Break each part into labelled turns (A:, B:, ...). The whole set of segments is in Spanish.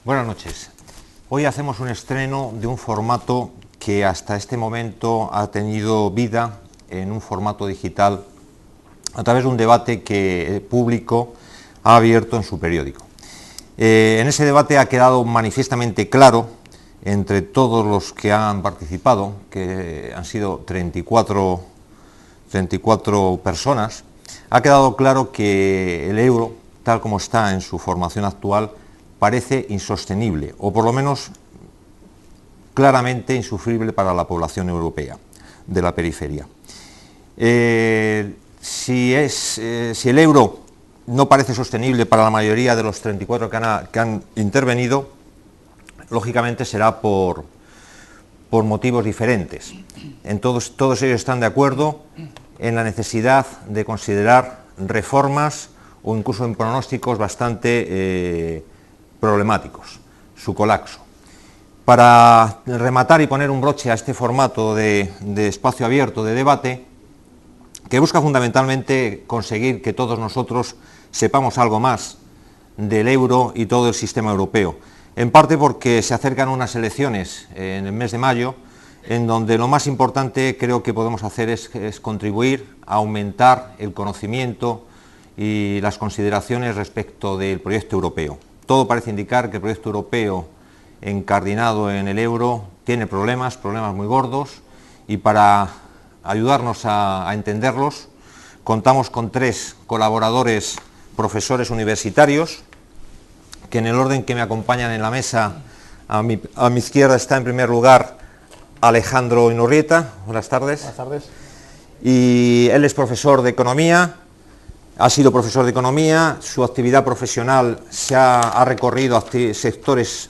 A: Buenas noches. Hoy hacemos un estreno de un formato que hasta este momento ha tenido vida en un formato digital a través de un debate que el público ha abierto en su periódico. En ese debate ha quedado manifiestamente claro entre todos los que han participado, que han sido 34 personas, ha quedado claro que el euro, tal como está en su formación actual, parece insostenible, o por lo menos claramente insufrible para la población europea de la periferia. Si el euro no parece sostenible para la mayoría de los 34 que han intervenido, lógicamente será por motivos diferentes. Todos ellos están de acuerdo en la necesidad de considerar reformas o incluso en pronósticos bastante problemáticos, su colapso. Para rematar y poner un broche a este formato de espacio abierto de debate, que busca fundamentalmente conseguir que todos nosotros sepamos algo más del euro y todo el sistema europeo, en parte porque se acercan unas elecciones en el mes de mayo, en donde lo más importante creo que podemos hacer es contribuir a aumentar el conocimiento y las consideraciones respecto del proyecto europeo. Todo parece indicar que el proyecto europeo encardinado en el euro tiene problemas muy gordos, y para ayudarnos a entenderlos contamos con 3 colaboradores profesores universitarios, que en el orden que me acompañan en la mesa, a mi izquierda está en primer lugar Alejandro Inurrieta. Buenas tardes.
B: Buenas tardes.
A: Y él es profesor de economía. Ha sido profesor de economía, su actividad profesional ha recorrido sectores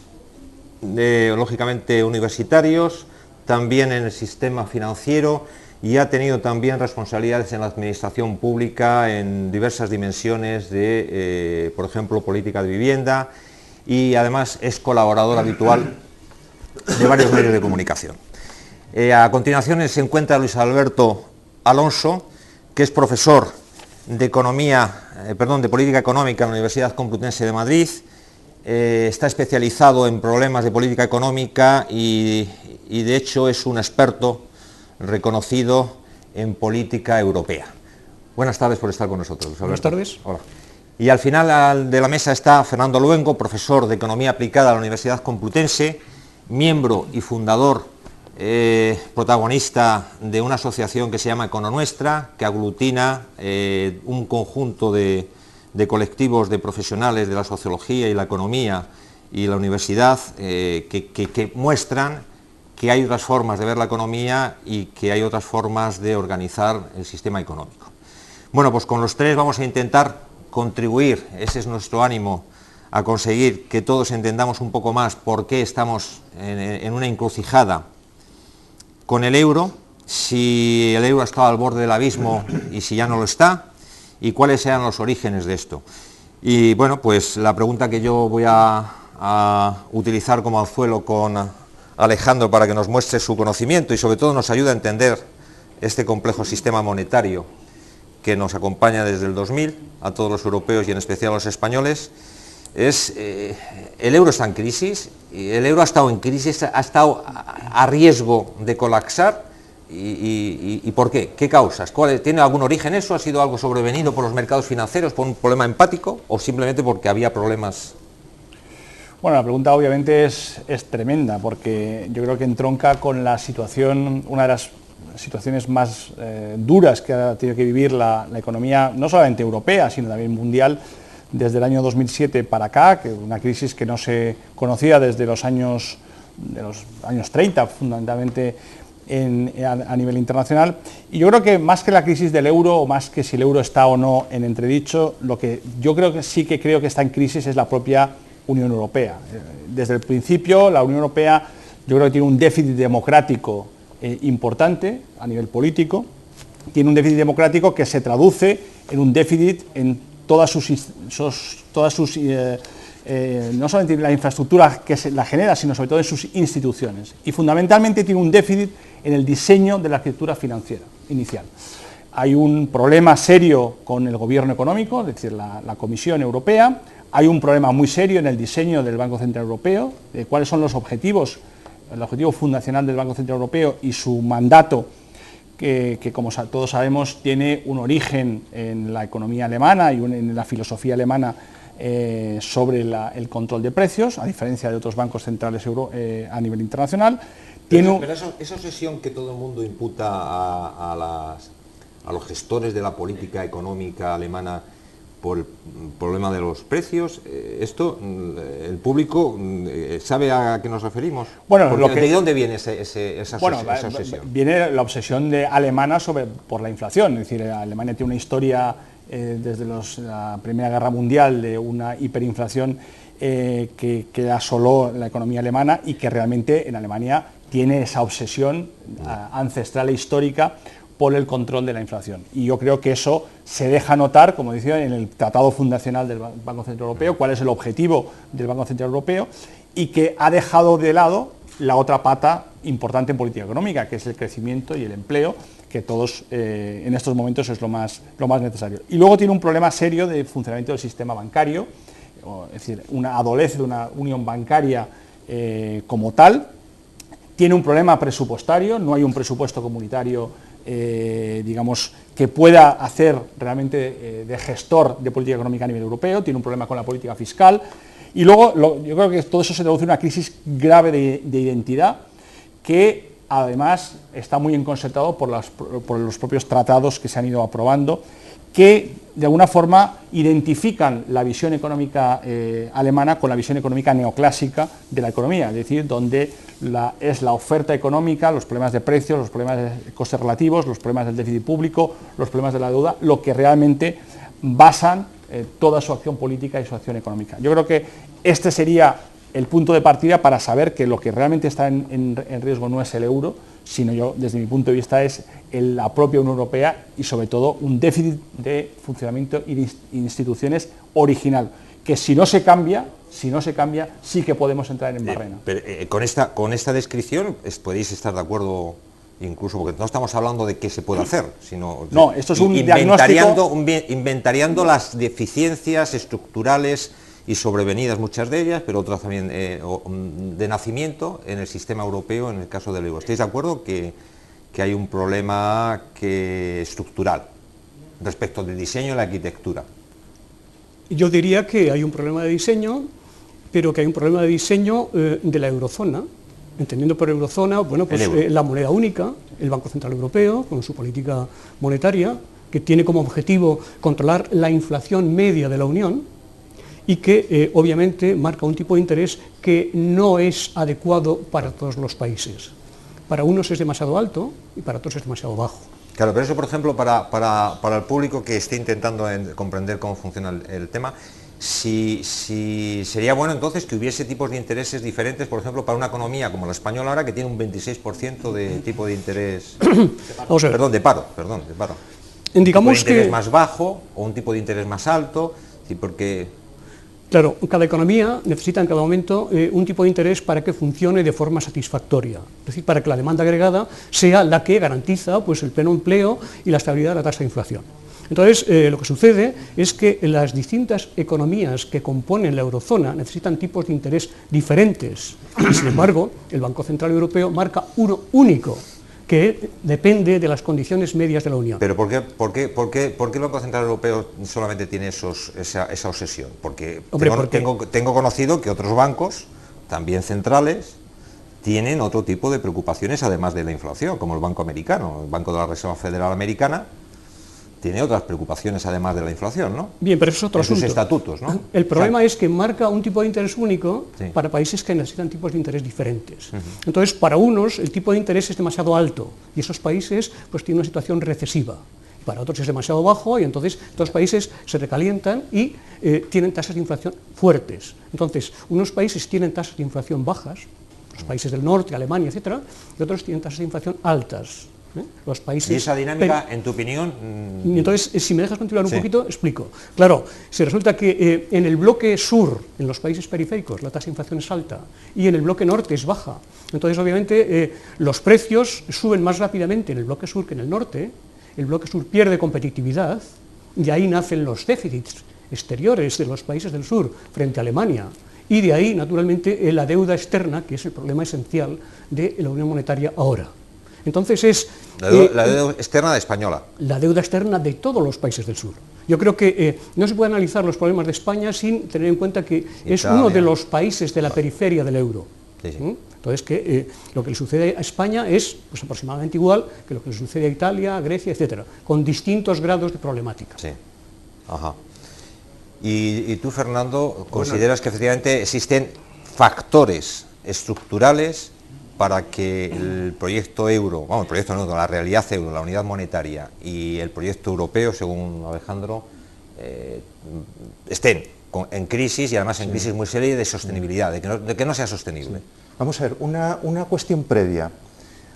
A: lógicamente universitarios, también en el sistema financiero, y ha tenido también responsabilidades en la administración pública en diversas dimensiones de, por ejemplo, política de vivienda, y además es colaborador habitual de varios medios de comunicación. A continuación se encuentra Luis Alberto Alonso, que es profesor de política económica en la Universidad Complutense de Madrid. Está especializado en problemas de política económica y de hecho es un experto reconocido en política europea. Buenas tardes por estar con nosotros, Luis Alberto.
B: Buenas tardes.
A: Hola. Y al final de la mesa está Fernando Luengo, profesor de economía aplicada a la Universidad Complutense, miembro y fundador, protagonista de una asociación que se llama Econonuestra, que aglutina un conjunto de colectivos de profesionales de la sociología y la economía y la universidad, que muestran que hay otras formas de ver la economía y que hay otras formas de organizar el sistema económico. Bueno, pues con los 3 vamos a intentar contribuir, ese es nuestro ánimo, a conseguir que todos entendamos un poco más por qué estamos en una encrucijada con el euro, si el euro ha estado al borde del abismo y si ya no lo está, y cuáles sean los orígenes de esto. Y bueno, pues la pregunta que yo voy a utilizar como anzuelo con Alejandro para que nos muestre su conocimiento y sobre todo nos ayude a entender este complejo sistema monetario que nos acompaña desde el 2000 a todos los europeos y en especial a los españoles, es el euro está en crisis, el euro ha estado en crisis, ha estado a riesgo de colapsar. ¿Y por qué? ¿Qué causas? ¿Tiene algún origen eso? ¿Ha sido algo sobrevenido por los mercados financieros, por un problema empático o simplemente porque había problemas?
B: Bueno, la pregunta obviamente es tremenda, porque yo creo que entronca con la situación, una de las situaciones más duras que ha tenido que vivir la economía, no solamente europea, sino también mundial, desde el año 2007 para acá, que una crisis que no se conocía desde los años 30, fundamentalmente a nivel internacional. Y yo creo que más que la crisis del euro, o más que si el euro está o no en entredicho, lo que yo creo que sí que creo que está en crisis es la propia Unión Europea. Desde el principio, la Unión Europea yo creo que tiene un déficit democrático importante a nivel político, tiene un déficit democrático que se traduce en un déficit en todas sus no solamente la infraestructura que la genera, sino sobre todo en sus instituciones. Y fundamentalmente tiene un déficit en el diseño de la arquitectura financiera inicial. hay un problema serio con el gobierno económico, es decir, la Comisión Europea, hay un problema muy serio en el diseño del Banco Central Europeo, de cuáles son los objetivos, el objetivo fundacional del Banco Central Europeo y su mandato, que como todos sabemos tiene un origen en la economía alemana y en la filosofía alemana sobre el control de precios, a diferencia de otros bancos centrales a nivel internacional.
A: Pero esa obsesión que todo el mundo imputa a los gestores de la política económica alemana por el problema de los precios, esto el público sabe a qué nos referimos.
B: Bueno,
A: ¿de dónde viene esa obsesión?
B: Viene la obsesión alemana por la inflación, es decir, Alemania tiene una historia desde la Primera Guerra Mundial de una hiperinflación que asoló la economía alemana y que realmente en Alemania tiene esa obsesión ancestral e histórica por el control de la inflación. Y yo creo que eso se deja notar, como decía, en el Tratado Fundacional del Banco Central Europeo, cuál es el objetivo del Banco Central Europeo, y que ha dejado de lado la otra pata importante en política económica, que es el crecimiento y el empleo, que todos en estos momentos es lo más necesario. Y luego tiene un problema serio de funcionamiento del sistema bancario, es decir, adolece de una unión bancaria como tal. Tiene un problema presupuestario, no hay un presupuesto comunitario digamos, que pueda hacer realmente de gestor de política económica a nivel europeo, tiene un problema con la política fiscal, y luego yo creo que todo eso se traduce en una crisis grave de identidad, que además está muy encorsetado por los propios tratados que se han ido aprobando, que de alguna forma identifican la visión económica alemana con la visión económica neoclásica de la economía, es decir, donde es la oferta económica, los problemas de precios, los problemas de costes relativos, los problemas del déficit público, los problemas de la deuda, lo que realmente basan toda su acción política y su acción económica. Yo creo que este sería el punto de partida para saber que lo que realmente está en riesgo no es el euro, sino desde mi punto de vista, es la propia Unión Europea y sobre todo un déficit de funcionamiento y de instituciones original, que si no se cambia, sí que podemos entrar en barrena.
A: Con esta descripción podéis estar de acuerdo, incluso porque no estamos hablando de qué se puede hacer, sino
B: no, esto es un diagnóstico,
A: inventariando las deficiencias estructurales y sobrevenidas, muchas de ellas, pero otras también de nacimiento en el sistema europeo, en el caso del euro. ¿Estáis de acuerdo que hay un problema estructural respecto del diseño y la arquitectura?
C: Yo diría que hay un problema de diseño, pero que hay un problema de diseño de la eurozona, entendiendo por eurozona, bueno, pues la moneda única, el Banco Central Europeo, con su política monetaria, que tiene como objetivo controlar la inflación media de la Unión, y que obviamente marca un tipo de interés que no es adecuado para todos los países. Para unos es demasiado alto y para otros es demasiado bajo.
A: Claro, pero eso, por ejemplo, para el público que esté intentando comprender cómo funciona el tema, si sería bueno entonces que hubiese tipos de intereses diferentes, por ejemplo, para una economía como la española ahora, que tiene un 26% de tipo de interés, de paro.
C: Digamos
A: un tipo de interés más bajo o un tipo de interés más alto, porque...
C: Claro, cada economía necesita en cada momento un tipo de interés para que funcione de forma satisfactoria, es decir, para que la demanda agregada sea la que garantiza pues, el pleno empleo y la estabilidad de la tasa de inflación. Entonces, lo que sucede es que las distintas economías que componen la eurozona necesitan tipos de interés diferentes, y sin embargo, el Banco Central Europeo marca uno único, que depende de las condiciones medias de la Unión.
A: ¿Pero por qué el Banco Central Europeo solamente tiene esa obsesión? Porque tengo conocido que otros bancos, también centrales, tienen otro tipo de preocupaciones además de la inflación, como el Banco Americano, el Banco de la Reserva Federal Americana, tiene otras preocupaciones además de la inflación, ¿no?
C: Bien, pero eso es otro asunto.
A: Sus estatutos, ¿no?
C: El problema es que marca un tipo de interés único
A: sí,
C: para países que necesitan tipos de interés diferentes. Entonces, para unos el tipo de interés es demasiado alto y esos países pues tienen una situación recesiva. Para otros es demasiado bajo y entonces estos países se recalientan y tienen tasas de inflación fuertes. Entonces, unos países tienen tasas de inflación bajas, los países del norte, Alemania, etcétera, y otros tienen tasas de inflación altas. Los países,
A: y esa dinámica, en tu opinión...
C: Entonces, si me dejas continuar un poquito, explico. Claro, si resulta que en el bloque sur, en los países periféricos, la tasa de inflación es alta y en el bloque norte es baja, entonces obviamente los precios suben más rápidamente en el bloque sur que en el norte, el bloque sur pierde competitividad y ahí nacen los déficits exteriores de los países del sur frente a Alemania. Y de ahí, naturalmente, la deuda externa, que es el problema esencial de la Unión Monetaria ahora. Entonces es...
A: La deuda externa española.
C: La deuda externa de todos los países del sur. Yo creo que no se puede analizar los problemas de España sin tener en cuenta que es uno de los países de la periferia del euro.
A: Sí, sí.
C: Entonces, lo que le sucede a España es pues, aproximadamente igual que lo que le sucede a Italia, a Grecia, etcétera, con distintos grados de problemática.
A: Sí. Ajá. Y tú, Fernando, consideras que efectivamente existen factores estructurales para que el proyecto euro, el proyecto no, la realidad euro, la unidad monetaria y el proyecto europeo, según Alejandro, estén en crisis y además en crisis muy seria de sostenibilidad, de que no sea sostenible?
D: Sí. Vamos a ver, una cuestión previa.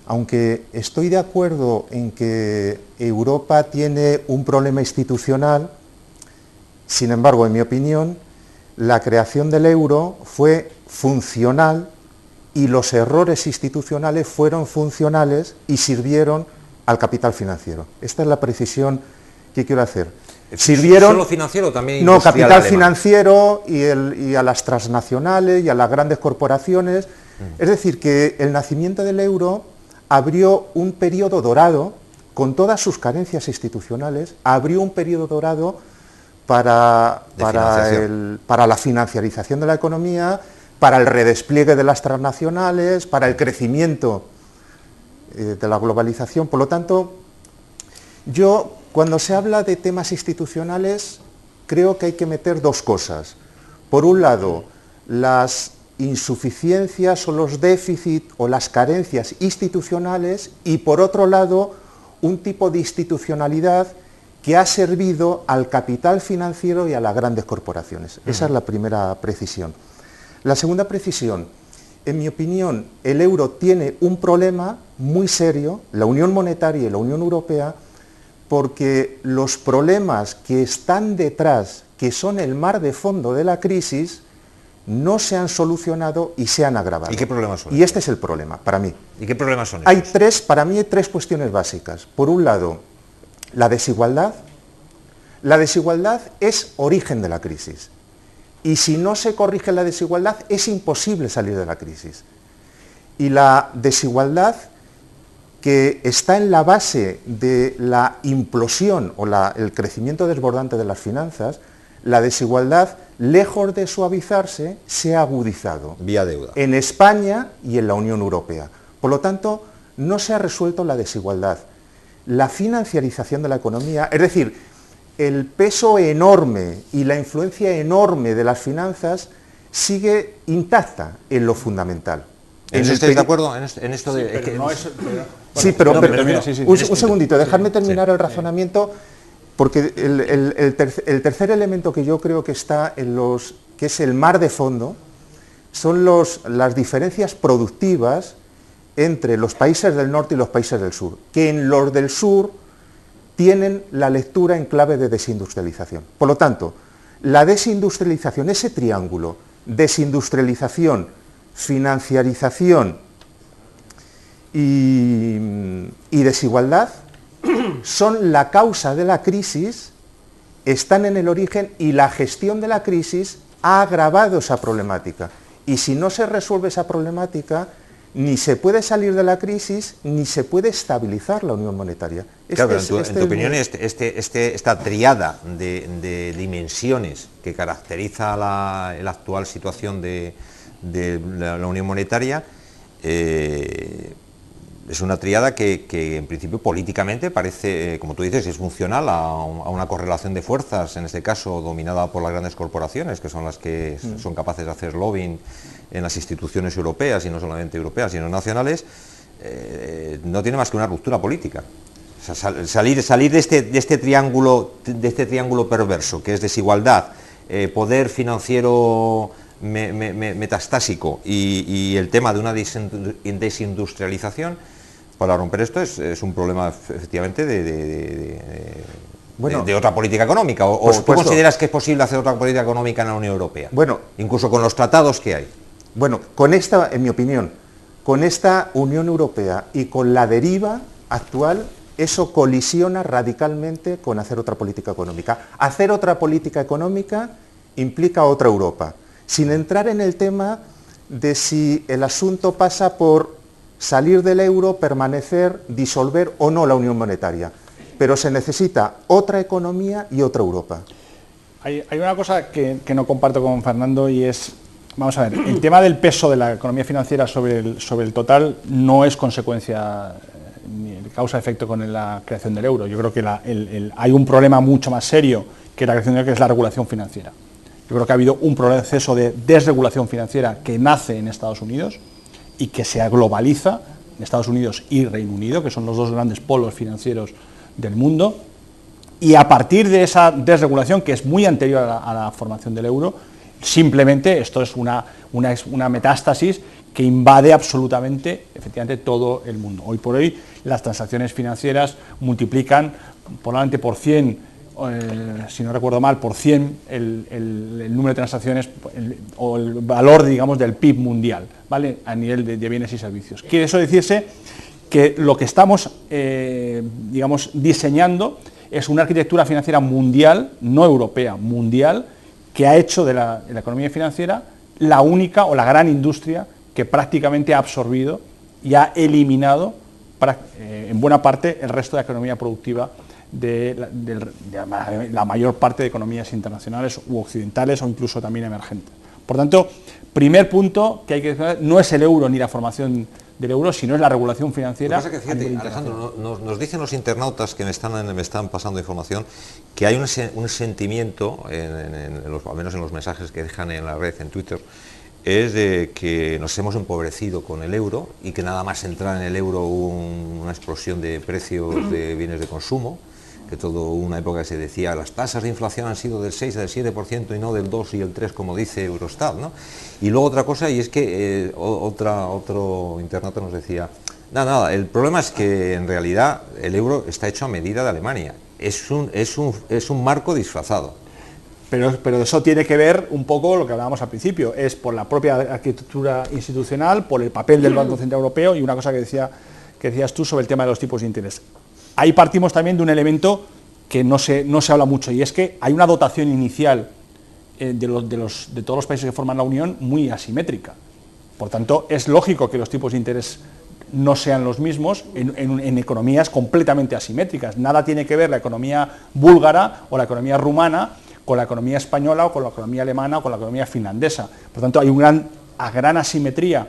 D: Aunque estoy de acuerdo en que Europa tiene un problema institucional, sin embargo, en mi opinión, la creación del euro fue funcional y los errores institucionales fueron funcionales y sirvieron al capital financiero. Esta es la precisión que quiero hacer. Sirvieron,
A: ¿Solo financiero o también
D: no,
A: industrial
D: capital
A: alemán?
D: Financiero y a las transnacionales y a las grandes corporaciones. Es decir, que el nacimiento del euro abrió un periodo dorado, con todas sus carencias institucionales, abrió un periodo dorado para la financiarización de la economía, para el redespliegue de las transnacionales, para el crecimiento de la globalización. Por lo tanto, yo, cuando se habla de temas institucionales, creo que hay que meter dos cosas. Por un lado, las insuficiencias o los déficits o las carencias institucionales y, por otro lado, un tipo de institucionalidad que ha servido al capital financiero y a las grandes corporaciones. Esa es la primera precisión. La segunda precisión, en mi opinión, el euro tiene un problema muy serio, la Unión Monetaria y la Unión Europea, porque los problemas que están detrás, que son el mar de fondo de la crisis, no se han solucionado y se han agravado.
A: ¿Y qué problemas son?
D: Y este es el problema, para mí.
A: ¿Y qué problemas son?
D: Para mí hay tres cuestiones básicas. Por un lado, la desigualdad. La desigualdad es origen de la crisis. Y si no se corrige la desigualdad, es imposible salir de la crisis. Y la desigualdad, que está en la base de la implosión o el crecimiento desbordante de las finanzas, la desigualdad, lejos de suavizarse, se ha agudizado.
A: Vía deuda.
D: En España y en la Unión Europea. Por lo tanto, no se ha resuelto la desigualdad. La financiarización de la economía, es decir, el peso enorme y la influencia enorme de las finanzas sigue intacta en lo fundamental.
A: ¿En eso estáis de acuerdo? En esto de...
D: Un segundito, dejadme terminar el razonamiento, porque el tercer elemento que yo creo que está que es el mar de fondo, son las diferencias productivas entre los países del norte y los países del sur, que en los del sur tienen la lectura en clave de desindustrialización. Por lo tanto, la desindustrialización, ese triángulo, desindustrialización, financiarización y desigualdad, son la causa de la crisis, están en el origen y la gestión de la crisis ha agravado esa problemática. Y si no se resuelve esa problemática, ni se puede salir de la crisis, ni se puede estabilizar la unión monetaria.
A: Claro, en tu opinión, esta triada de dimensiones que caracteriza la actual situación de la unión monetaria, es una triada que en principio políticamente parece, como tú dices, es funcional a una correlación de fuerzas, en este caso dominada por las grandes corporaciones, que son las que son capaces de hacer lobbying en las instituciones europeas, y no solamente europeas, sino nacionales. No tiene más que una ruptura política. O sea, salir de este triángulo perverso, que es desigualdad, poder financiero metastásico y el tema de una desindustrialización. Para romper esto es un problema efectivamente de otra política económica. ¿O tú consideras que es posible hacer otra política económica en la Unión Europea?
D: Bueno,
A: incluso con los tratados que hay.
D: Bueno, con esta, en mi opinión, con esta Unión Europea y con la deriva actual, eso colisiona radicalmente con hacer otra política económica. Hacer otra política económica implica otra Europa, sin entrar en el tema de si el asunto pasa por salir del euro, permanecer, disolver o no la unión monetaria. Pero se necesita otra economía y otra Europa.
B: Hay una cosa que no comparto con Fernando y es, vamos a ver, el tema del peso de la economía financiera sobre el total no es consecuencia ni causa-efecto con la creación del euro. Yo creo que hay un problema mucho más serio que la creación del euro, que es la regulación financiera. Yo creo que ha habido un proceso de desregulación financiera que nace en Estados Unidos y que se globaliza en Estados Unidos y Reino Unido, que son los dos grandes polos financieros del mundo, y a partir de esa desregulación, que es muy anterior a la formación del euro, simplemente esto es una metástasis que invade absolutamente, efectivamente, todo el mundo. Hoy por hoy las transacciones financieras multiplican probablemente por 100, si no recuerdo mal, por 100 el número de transacciones o el valor, digamos, del PIB mundial, ¿vale?, a nivel de bienes y servicios. Quiere eso decirse que lo que estamos, digamos, diseñando es una arquitectura financiera mundial, no europea, mundial, que ha hecho de la economía financiera la única o la gran industria que prácticamente ha absorbido y ha eliminado en buena parte el resto de la economía productiva de la mayor parte de economías internacionales u occidentales o incluso también emergentes. Por tanto, primer punto que hay que decir, no es el euro ni la formación del euro, sino es la regulación financiera.
A: Lo que pasa es que, fíjate, Alejandro, nos dicen los internautas que me están pasando información que hay un sentimiento, al menos en los mensajes que dejan en la red, en Twitter, es de que nos hemos empobrecido con el euro y que nada más entrar en el euro hubo una explosión de precios de bienes de consumo, que toda una época se decía las tasas de inflación han sido del 6 al 7% y no del 2 y el 3 como dice Eurostat, ¿no? Y luego otra cosa, y es que otro internauta nos decía, nada, el problema es que en realidad el euro está hecho a medida de Alemania, es un marco disfrazado.
B: Pero eso tiene que ver un poco lo que hablábamos al principio, es por la propia arquitectura institucional, por el papel del Banco Central Europeo y una cosa que decías tú sobre el tema de los tipos de interés. Ahí partimos también de un elemento que no se habla mucho, y es que hay una dotación inicial de todos los países que forman la Unión muy asimétrica. Por tanto, es lógico que los tipos de interés no sean los mismos en economías completamente asimétricas. Nada tiene que ver la economía búlgara o la economía rumana con la economía española o con la economía alemana o con la economía finlandesa. Por tanto, hay una gran asimetría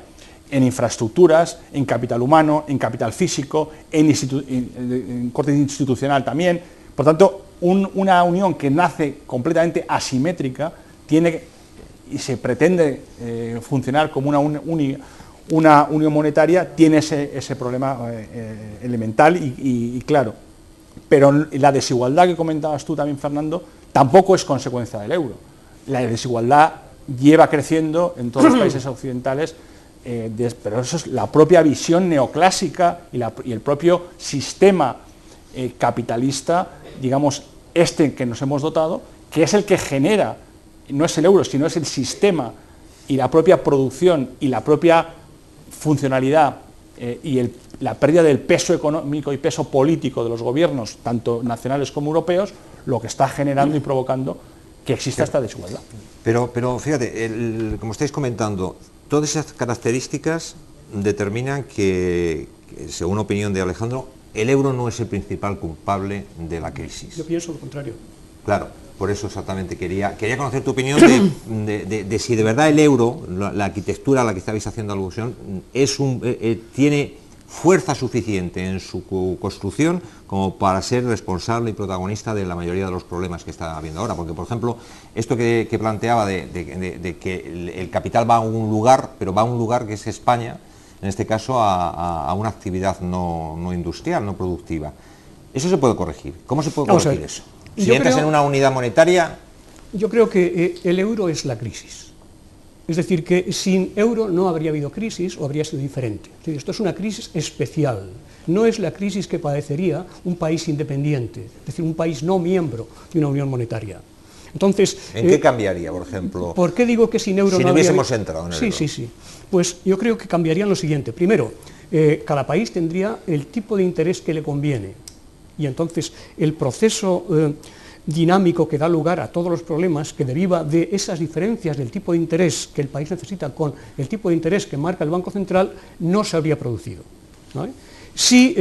B: en infraestructuras, en capital humano, en capital físico, en corte institucional también. Por tanto, una unión que nace completamente asimétrica y se pretende funcionar como una unión monetaria, tiene ese problema elemental y claro. Pero la desigualdad que comentabas tú también, Fernando, tampoco es consecuencia del euro. La desigualdad lleva creciendo en todos los países occidentales, pero eso es la propia visión neoclásica y el propio sistema capitalista, digamos, que nos hemos dotado, que es el que genera, no es el euro, sino es el sistema y la propia producción y la propia funcionalidad la pérdida del peso económico y peso político de los gobiernos, tanto nacionales como europeos, lo que está generando y provocando que exista esta desigualdad.
A: Pero fíjate, como estáis comentando, todas esas características determinan que, según opinión de Alejandro, el euro no es el principal culpable de la crisis.
C: Yo pienso lo contrario.
A: Claro, por eso exactamente quería conocer tu opinión de si de verdad el euro, la arquitectura a la que estabais haciendo alusión, tiene fuerza suficiente en su construcción como para ser responsable y protagonista de la mayoría de los problemas que está habiendo ahora. Porque, por ejemplo, esto que planteaba de que el capital va a un lugar, pero va a un lugar que es España, en este caso a una actividad no industrial, no productiva. Eso se puede corregir. ¿Cómo se puede corregir eso? Si entras en una unidad monetaria...
C: Yo creo que el euro es la crisis. Es decir, que sin euro no habría habido crisis o habría sido diferente. Es decir, esto es una crisis especial. No es la crisis que padecería un país independiente, es decir, un país no miembro de una unión monetaria. Entonces,
A: ¿en qué cambiaría, por ejemplo?
C: ¿Por qué digo que sin euro
A: no hubiésemos entrado en el euro?
C: Sí. Pues yo creo que cambiaría lo siguiente. Primero, cada país tendría el tipo de interés que le conviene. y entonces el proceso dinámico que da lugar a todos los problemas, que deriva de esas diferencias del tipo de interés que el país necesita con el tipo de interés que marca el Banco Central, no se habría producido, ¿no? Si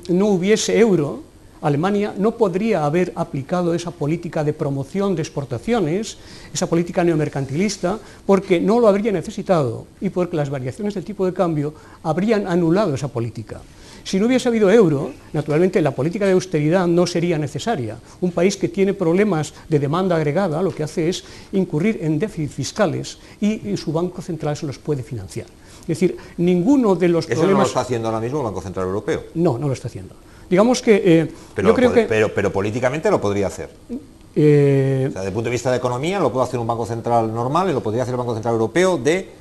C: no hubiese euro, Alemania no podría haber aplicado esa política de promoción de exportaciones, esa política neomercantilista, porque no lo habría necesitado y porque las variaciones del tipo de cambio habrían anulado esa política. Si no hubiese habido euro, naturalmente la política de austeridad no sería necesaria. Un país que tiene problemas de demanda agregada lo que hace es incurrir en déficits fiscales y su Banco Central se los puede financiar. Es decir, ninguno de los problemas...
A: ¿Eso no lo está haciendo ahora mismo el Banco Central Europeo?
C: No, no lo está haciendo. Digamos que...
A: pero políticamente lo podría hacer. O sea, desde el punto de vista de economía lo puede hacer un Banco Central normal y lo podría hacer el Banco Central Europeo de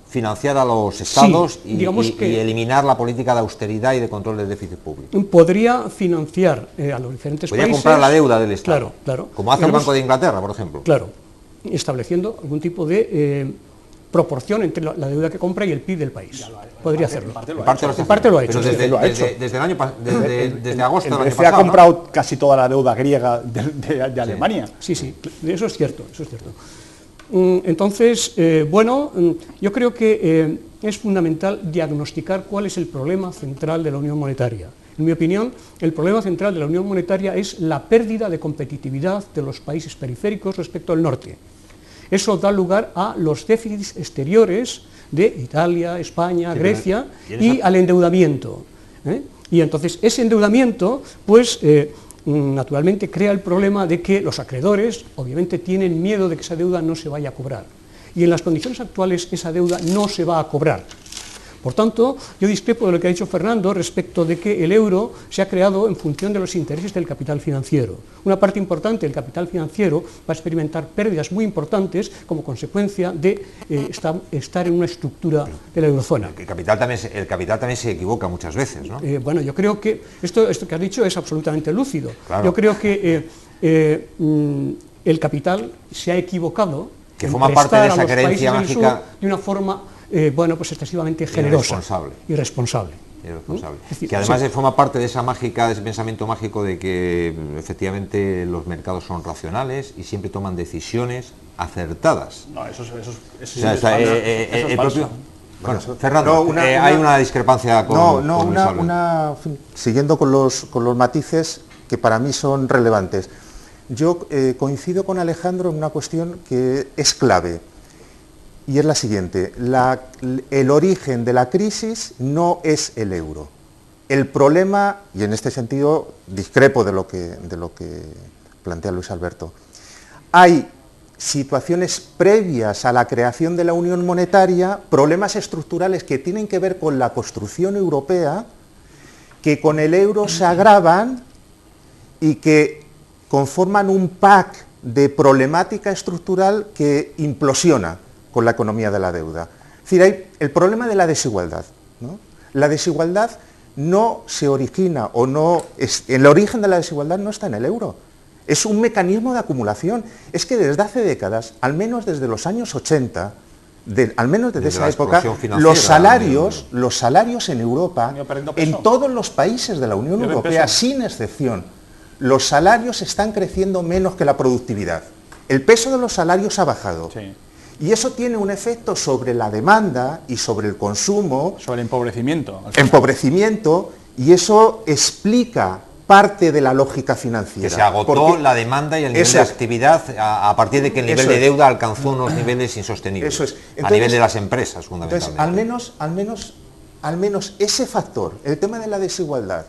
A: financiar a los estados, sí, y eliminar la política de austeridad y de control del déficit público.
C: Podría financiar a los diferentes países...
A: Podría comprar la deuda del Estado,
C: claro, claro,
A: como hace el Banco de Inglaterra, por ejemplo.
C: Claro, estableciendo algún tipo de proporción entre la deuda que compra y el PIB del país. Podría hacerlo.
B: En
C: parte lo ha hecho.
A: Pero desde el año desde agosto del año
B: pasado, ha comprado casi toda la deuda griega de Alemania.
C: Sí, eso es cierto, Entonces, bueno, yo creo que es fundamental diagnosticar cuál es el problema central de la Unión Monetaria. En mi opinión, el problema central de la Unión Monetaria es la pérdida de competitividad de los países periféricos respecto al norte. Eso da lugar a los déficits exteriores de Italia, España, Grecia y al endeudamiento. Y entonces ese endeudamiento, pues naturalmente crea el problema de que los acreedores obviamente tienen miedo de que esa deuda no se vaya a cobrar. Y en las condiciones actuales esa deuda no se va a cobrar. Por tanto, yo discrepo de lo que ha dicho Fernando respecto de que el euro se ha creado en función de los intereses del capital financiero. Una parte importante del capital financiero va a experimentar pérdidas muy importantes como consecuencia de estar en una estructura de la eurozona.
A: El capital también se equivoca muchas veces, ¿no?
C: Bueno, yo creo que esto que has dicho es absolutamente lúcido. Claro. Yo creo que el capital se ha equivocado
A: que forma parte de esa creencia mágica
C: de una forma bueno, pues excesivamente generosa, irresponsable.
A: Que además forma parte de esa de ese pensamiento mágico de que efectivamente los mercados son racionales y siempre toman decisiones acertadas.
B: No, eso es
A: falso. Bueno, Fernando, hay una discrepancia con
D: siguiendo con los matices que para mí son relevantes. Yo coincido con Alejandro en una cuestión que es clave. Y es la siguiente, el origen de la crisis no es el euro. El problema, y en este sentido discrepo de lo que plantea Luis Alberto, hay situaciones previas a la creación de la Unión Monetaria, problemas estructurales que tienen que ver con la construcción europea, que con el euro se agravan y que conforman un pack de problemática estructural que implosiona con la economía de la deuda. Es decir, hay el problema de la desigualdad, ¿no? La desigualdad no se origina el origen de la desigualdad no está en el euro, es un mecanismo de acumulación. Es que desde hace décadas, al menos desde los años 80, al menos desde esa época, los salarios en Europa, en todos los países de la Unión Europea, sin excepción, los salarios están creciendo menos que la productividad. El peso de los salarios ha bajado. Sí. Y eso tiene un efecto sobre la demanda y sobre el consumo.
B: Sobre el empobrecimiento.
D: Y eso explica parte de la lógica financiera.
A: Que se agotó la demanda y el nivel de actividad a partir de que el nivel de deuda alcanzó unos niveles insostenibles.
D: Eso es. Entonces,
A: a nivel de las empresas, fundamentalmente.
D: Entonces, al menos ese factor, el tema de la desigualdad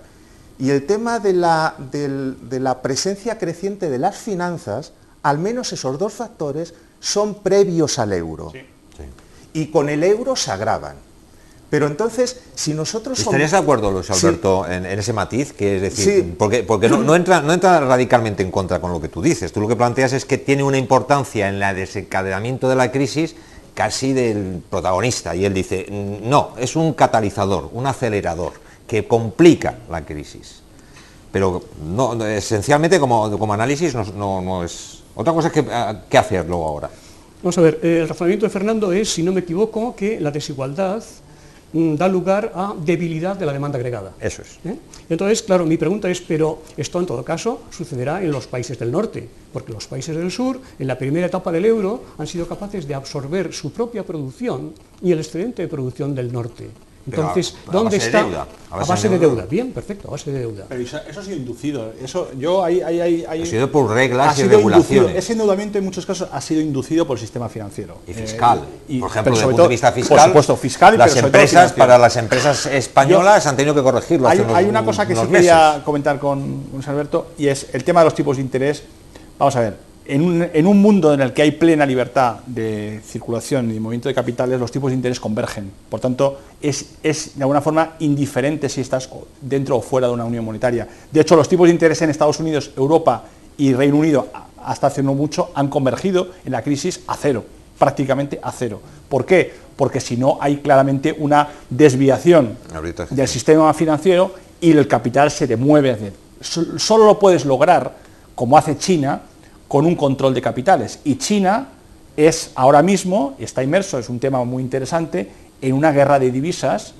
D: y el tema de la presencia creciente de las finanzas, al menos esos dos factores son previos al euro. Sí. Y con el euro se agravan. Pero entonces, si nosotros...
A: ¿Estarías de acuerdo, Luis Alberto, en ese matiz? Que es decir, sí. porque no entra radicalmente en contra con lo que tú dices. Tú lo que planteas es que tiene una importancia en el desencadenamiento de la crisis casi del protagonista. Y él dice, no, es un catalizador, un acelerador, que complica la crisis. Pero no, esencialmente como análisis no es... Otra cosa es qué hacer luego ahora.
C: Vamos a ver, el razonamiento de Fernando es, si no me equivoco, que la desigualdad da lugar a debilidad de la demanda agregada.
A: Eso es.
C: Entonces, claro, mi pregunta es, pero esto en todo caso sucederá en los países del norte, porque los países del sur, en la primera etapa del euro, han sido capaces de absorber su propia producción y el excedente de producción del norte. Entonces, ¿dónde está? A base de deuda. Bien, perfecto, a base de deuda.
B: Pero eso ha sido inducido. Ha
A: sido por reglas y regulaciones.
B: Ese endeudamiento en muchos casos ha sido inducido por el sistema financiero.
A: Y fiscal. Por ejemplo, desde el punto
B: todo,
A: de vista fiscal,
B: por supuesto, fiscal,
A: las empresas, para las empresas españolas han tenido que corregirlo.
B: Hay una cosa que sí quería comentar con Luis Alberto, y es el tema de los tipos de interés. Vamos a ver. En un mundo en el que hay plena libertad de circulación y de movimiento de capitales, los tipos de interés convergen. Por tanto, es de alguna forma indiferente si estás dentro o fuera de una unión monetaria. De hecho, los tipos de interés en Estados Unidos, Europa y Reino Unido, hasta hace no mucho, han convergido en la crisis a cero, prácticamente a cero. ¿Por qué? Porque si no hay claramente una desviación del sistema financiero y el capital se te mueve. Solo lo puedes lograr, como hace China, con un control de capitales. Y China es ahora mismo, está inmerso, es un tema muy interesante, en una guerra de divisas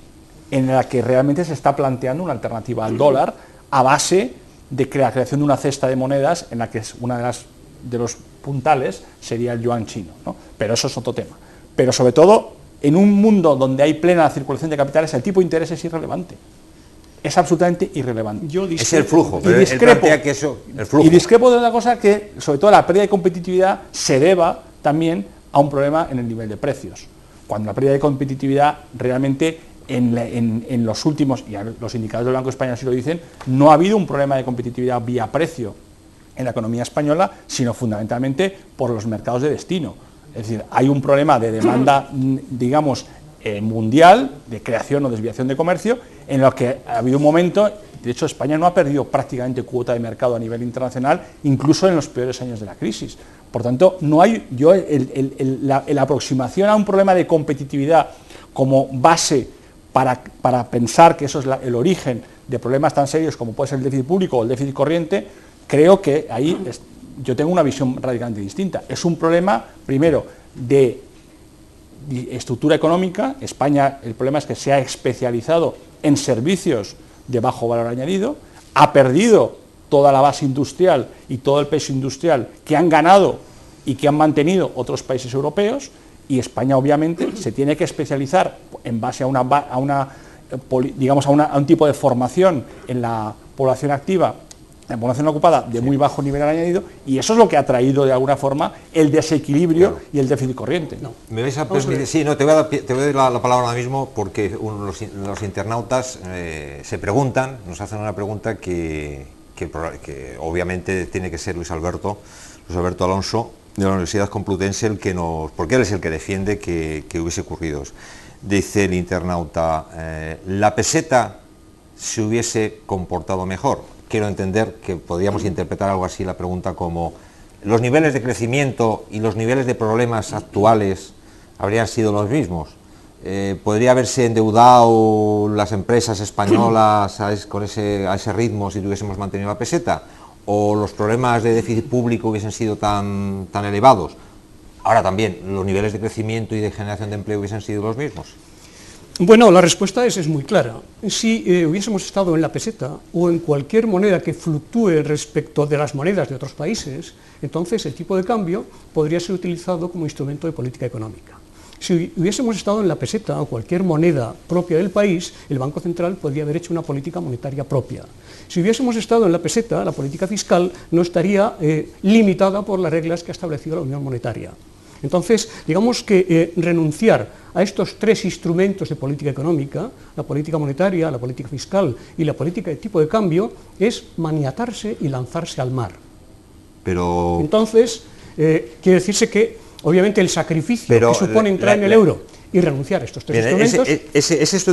B: en la que realmente se está planteando una alternativa al dólar a base de la creación de una cesta de monedas en la que es una de los puntales sería el yuan chino, ¿no? Pero eso es otro tema. Pero sobre todo, en un mundo donde hay plena circulación de capitales, el tipo de interés es irrelevante. Es absolutamente irrelevante.
A: Es el flujo, pero
B: él plantea
A: que eso, el flujo.
B: Y discrepo de una cosa que, sobre todo la pérdida de competitividad, se deba también a un problema en el nivel de precios. Cuando la pérdida de competitividad realmente en los últimos, y los indicadores del Banco Español sí lo dicen, no ha habido un problema de competitividad vía precio en la economía española, sino fundamentalmente por los mercados de destino. Es decir, hay un problema de demanda, digamos, mundial, de creación o desviación de comercio, en lo que ha habido un momento, de hecho España no ha perdido prácticamente cuota de mercado a nivel internacional, incluso en los peores años de la crisis. Por tanto, no hay la aproximación a un problema de competitividad como base para pensar que eso es el origen de problemas tan serios como puede ser el déficit público o el déficit corriente. Creo que ahí yo tengo una visión radicalmente distinta. Es un problema, primero, de estructura económica. España, el problema es que se ha especializado en servicios de bajo valor añadido, ha perdido toda la base industrial y todo el peso industrial que han ganado y que han mantenido otros países europeos, y España obviamente se tiene que especializar en base a un tipo de formación en la población activa, en población ocupada de muy bajo nivel añadido, y eso es lo que ha traído de alguna forma el desequilibrio y el déficit corriente.
A: ¿Me vais a permitir? Sí, no, te voy a dar la palabra ahora mismo porque los internautas se preguntan, nos hacen una pregunta que obviamente tiene que ser Luis Alberto Alonso de la Universidad Complutense porque él es el que defiende que hubiese ocurrido. Dice el internauta, la peseta se hubiese comportado mejor. Quiero entender que podríamos interpretar algo así la pregunta como los niveles de crecimiento y los niveles de problemas actuales habrían sido los mismos. ¿Podría haberse endeudado las empresas españolas a ese ritmo si tuviésemos mantenido la peseta? ¿O los problemas de déficit público hubiesen sido tan elevados? Ahora también, ¿los niveles de crecimiento y de generación de empleo hubiesen sido los mismos?
C: Bueno, la respuesta es muy clara. Si hubiésemos estado en la peseta o en cualquier moneda que fluctúe respecto de las monedas de otros países, entonces el tipo de cambio podría ser utilizado como instrumento de política económica. Si hubiésemos estado en la peseta o cualquier moneda propia del país, el Banco Central podría haber hecho una política monetaria propia. Si hubiésemos estado en la peseta, la política fiscal no estaría limitada por las reglas que ha establecido la Unión Monetaria. Entonces, digamos que renunciar a estos tres instrumentos de política económica, la política monetaria, la política fiscal y la política de tipo de cambio, es maniatarse y lanzarse al mar.
A: Pero...
C: Entonces, quiere decirse que, obviamente, el sacrificio que supone entrar en el euro y renunciar a estos tres instrumentos...
A: Ese es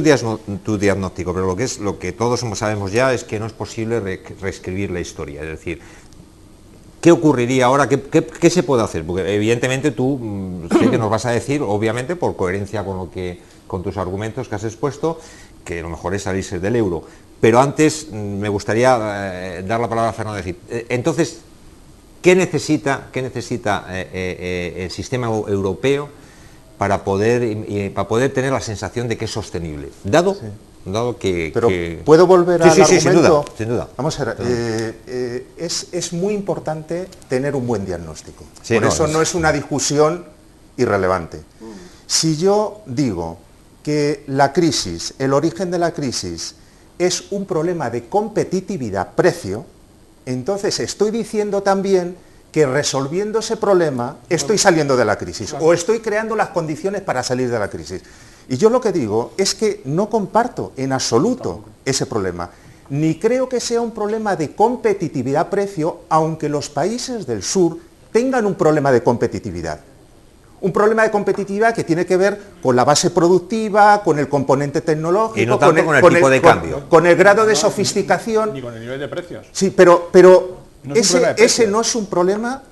A: tu diagnóstico, pero lo que todos sabemos ya es que no es posible reescribir la historia, es decir... ¿Qué ocurriría ahora? ¿Qué se puede hacer? Porque evidentemente tú sé que nos vas a decir, obviamente por coherencia con tus argumentos que has expuesto, que lo mejor es salirse del euro. Pero antes me gustaría dar la palabra a Fernando. Entonces, ¿qué necesita el sistema europeo para poder tener la sensación de que es sostenible, dado que...
D: Pero ¿puedo volver al argumento?
A: Sin duda.
D: Vamos a ver, es muy importante tener un buen diagnóstico.
A: Sí,
D: Por eso no es una discusión irrelevante. Si yo digo que la crisis, el origen de la crisis, es un problema de competitividad-precio, entonces estoy diciendo también que resolviendo ese problema estoy saliendo de la crisis, o estoy creando las condiciones para salir de la crisis. Y yo lo que digo es que no comparto en absoluto ese problema, ni creo que sea un problema de competitividad-precio, aunque los países del sur tengan un problema de competitividad. Un problema de competitividad que tiene que ver con la base productiva, con el componente tecnológico,
A: y no tanto con el tipo de cambio.
D: Con el grado de sofisticación.
B: Ni con el nivel de precios.
D: Sí, pero ese no es un problema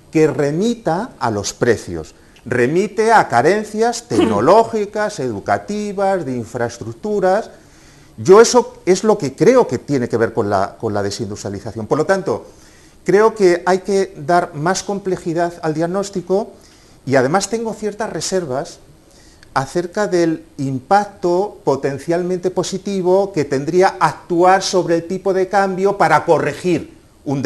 D: que remita a los precios. Remite a carencias tecnológicas, educativas, de infraestructuras. Yo eso es lo que creo que tiene que ver con la desindustrialización. Por lo tanto, creo que hay que dar más complejidad al diagnóstico y además tengo ciertas reservas acerca del impacto potencialmente positivo que tendría actuar sobre el tipo de cambio para corregir un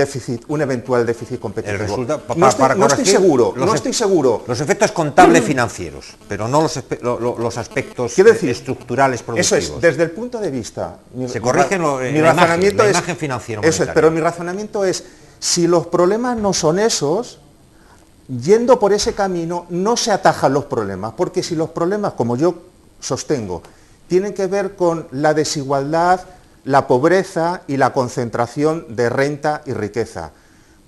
D: eventual déficit competitivo. No estoy seguro.
A: Los efectos contables financieros, pero no los aspectos estructurales productivos.
D: Eso es, desde el punto de vista...
A: Se corrigen la imagen financiera.
D: Eso es, pero mi razonamiento es, si los problemas no son esos, yendo por ese camino no se atajan los problemas, porque si los problemas, como yo sostengo, tienen que ver con la desigualdad, la pobreza y la concentración de renta y riqueza,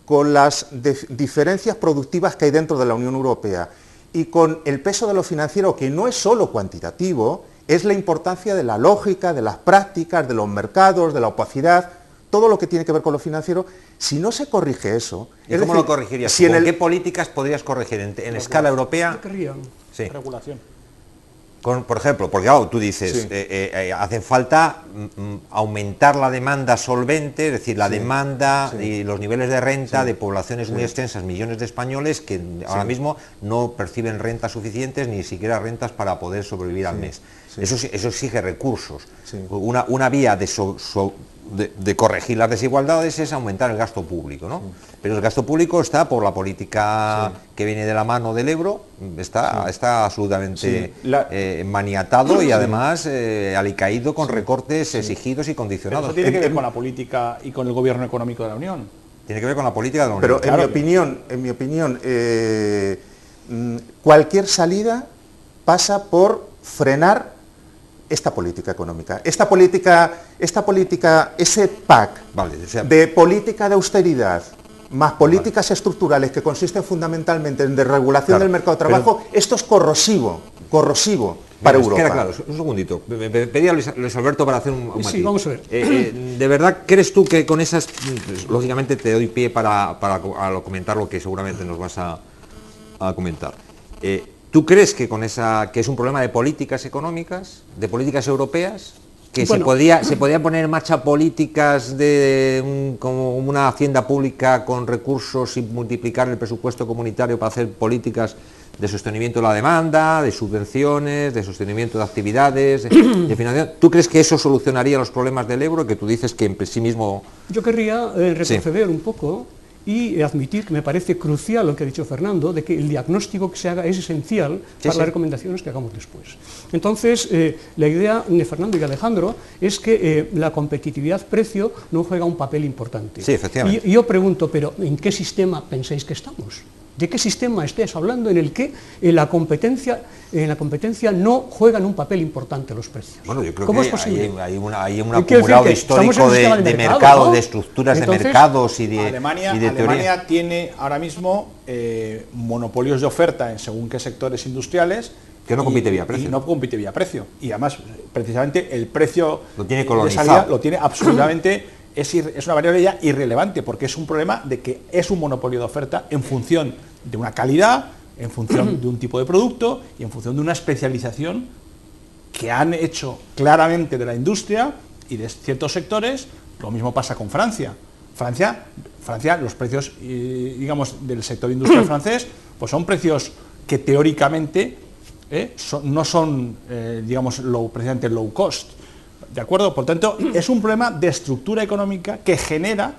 D: con las diferencias productivas que hay dentro de la Unión Europea y con el peso de lo financiero, que no es solo cuantitativo, es la importancia de la lógica, de las prácticas, de los mercados, de la opacidad, todo lo que tiene que ver con lo financiero. Si no se corrige eso...
A: ¿Y cómo lo corregirías? ¿Con qué políticas podrías corregir en escala europea?
C: Sí. Regulación.
A: Por ejemplo, porque tú dices, hace falta aumentar la demanda solvente, es decir, la demanda y los niveles de renta de poblaciones muy extensas, millones de españoles que ahora mismo no perciben rentas suficientes, ni siquiera rentas para poder sobrevivir al mes. Eso exige recursos. Una vía de corregir las desigualdades es aumentar el gasto público, ¿no? Pero el gasto público está por la política que viene de la mano del euro, está absolutamente maniatado y además alicaído con recortes exigidos y condicionados.
B: Pero eso tiene que ver con la política y con el gobierno económico de la Unión.
A: Tiene que ver con la política de la Unión.
D: Pero en mi opinión, cualquier salida pasa por frenar esta política económica. Esta política, ese pack de política de austeridad más políticas estructurales que consisten fundamentalmente en desregulación del mercado de trabajo, esto es corrosivo para Europa.
A: Queda claro, un segundito. Me pedía Luis Alberto para hacer un matiz.
C: Sí, vamos a ver.
A: ¿De verdad crees tú que con esas, lógicamente te doy pie para comentar lo que seguramente nos vas a comentar? ¿Tú crees que con que es un problema de políticas económicas, de políticas europeas, que se podía poner en marcha políticas como una hacienda pública con recursos y multiplicar el presupuesto comunitario para hacer políticas de sostenimiento de la demanda, de subvenciones, de sostenimiento de actividades, de financiación? ¿Tú crees que eso solucionaría los problemas del euro, que tú dices que en sí mismo...
C: Yo querría retroceder un poco y admitir que me parece crucial lo que ha dicho Fernando, de que el diagnóstico que se haga es esencial para las recomendaciones que hagamos después. Entonces, la idea de Fernando y de Alejandro es que la competitividad-precio no juega un papel importante.
A: Sí, efectivamente.
C: Y yo pregunto, ¿pero en qué sistema pensáis que estamos? ¿De qué sistema estés hablando en el que en la competencia no juegan un papel importante los precios?
A: Bueno, yo creo que hay un acumulado histórico de mercado, ¿no? De estructuras. Entonces, de mercados y de
B: Alemania tiene ahora mismo monopolios de oferta en según qué sectores industriales
A: que no compite vía precio.
B: Y no compite vía precio. Y además, precisamente, el precio
A: lo tiene colonizado.
B: De salida lo tiene absolutamente... Es una variable ya irrelevante, porque es un problema de que es un monopolio de oferta en función de una calidad, en función de un tipo de producto y en función de una especialización que han hecho claramente de la industria y de ciertos sectores. Lo mismo pasa con Francia. Francia, los precios, digamos, del sector industrial francés, pues son precios que teóricamente no son, digamos, precisamente low cost, ¿de acuerdo? Por tanto, es un problema de estructura económica que genera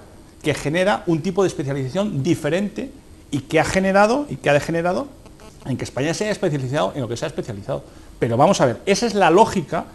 B: un tipo de especialización diferente y que ha degenerado en que España se haya especializado en lo que se ha especializado. Pero vamos a ver, esa es la lógica,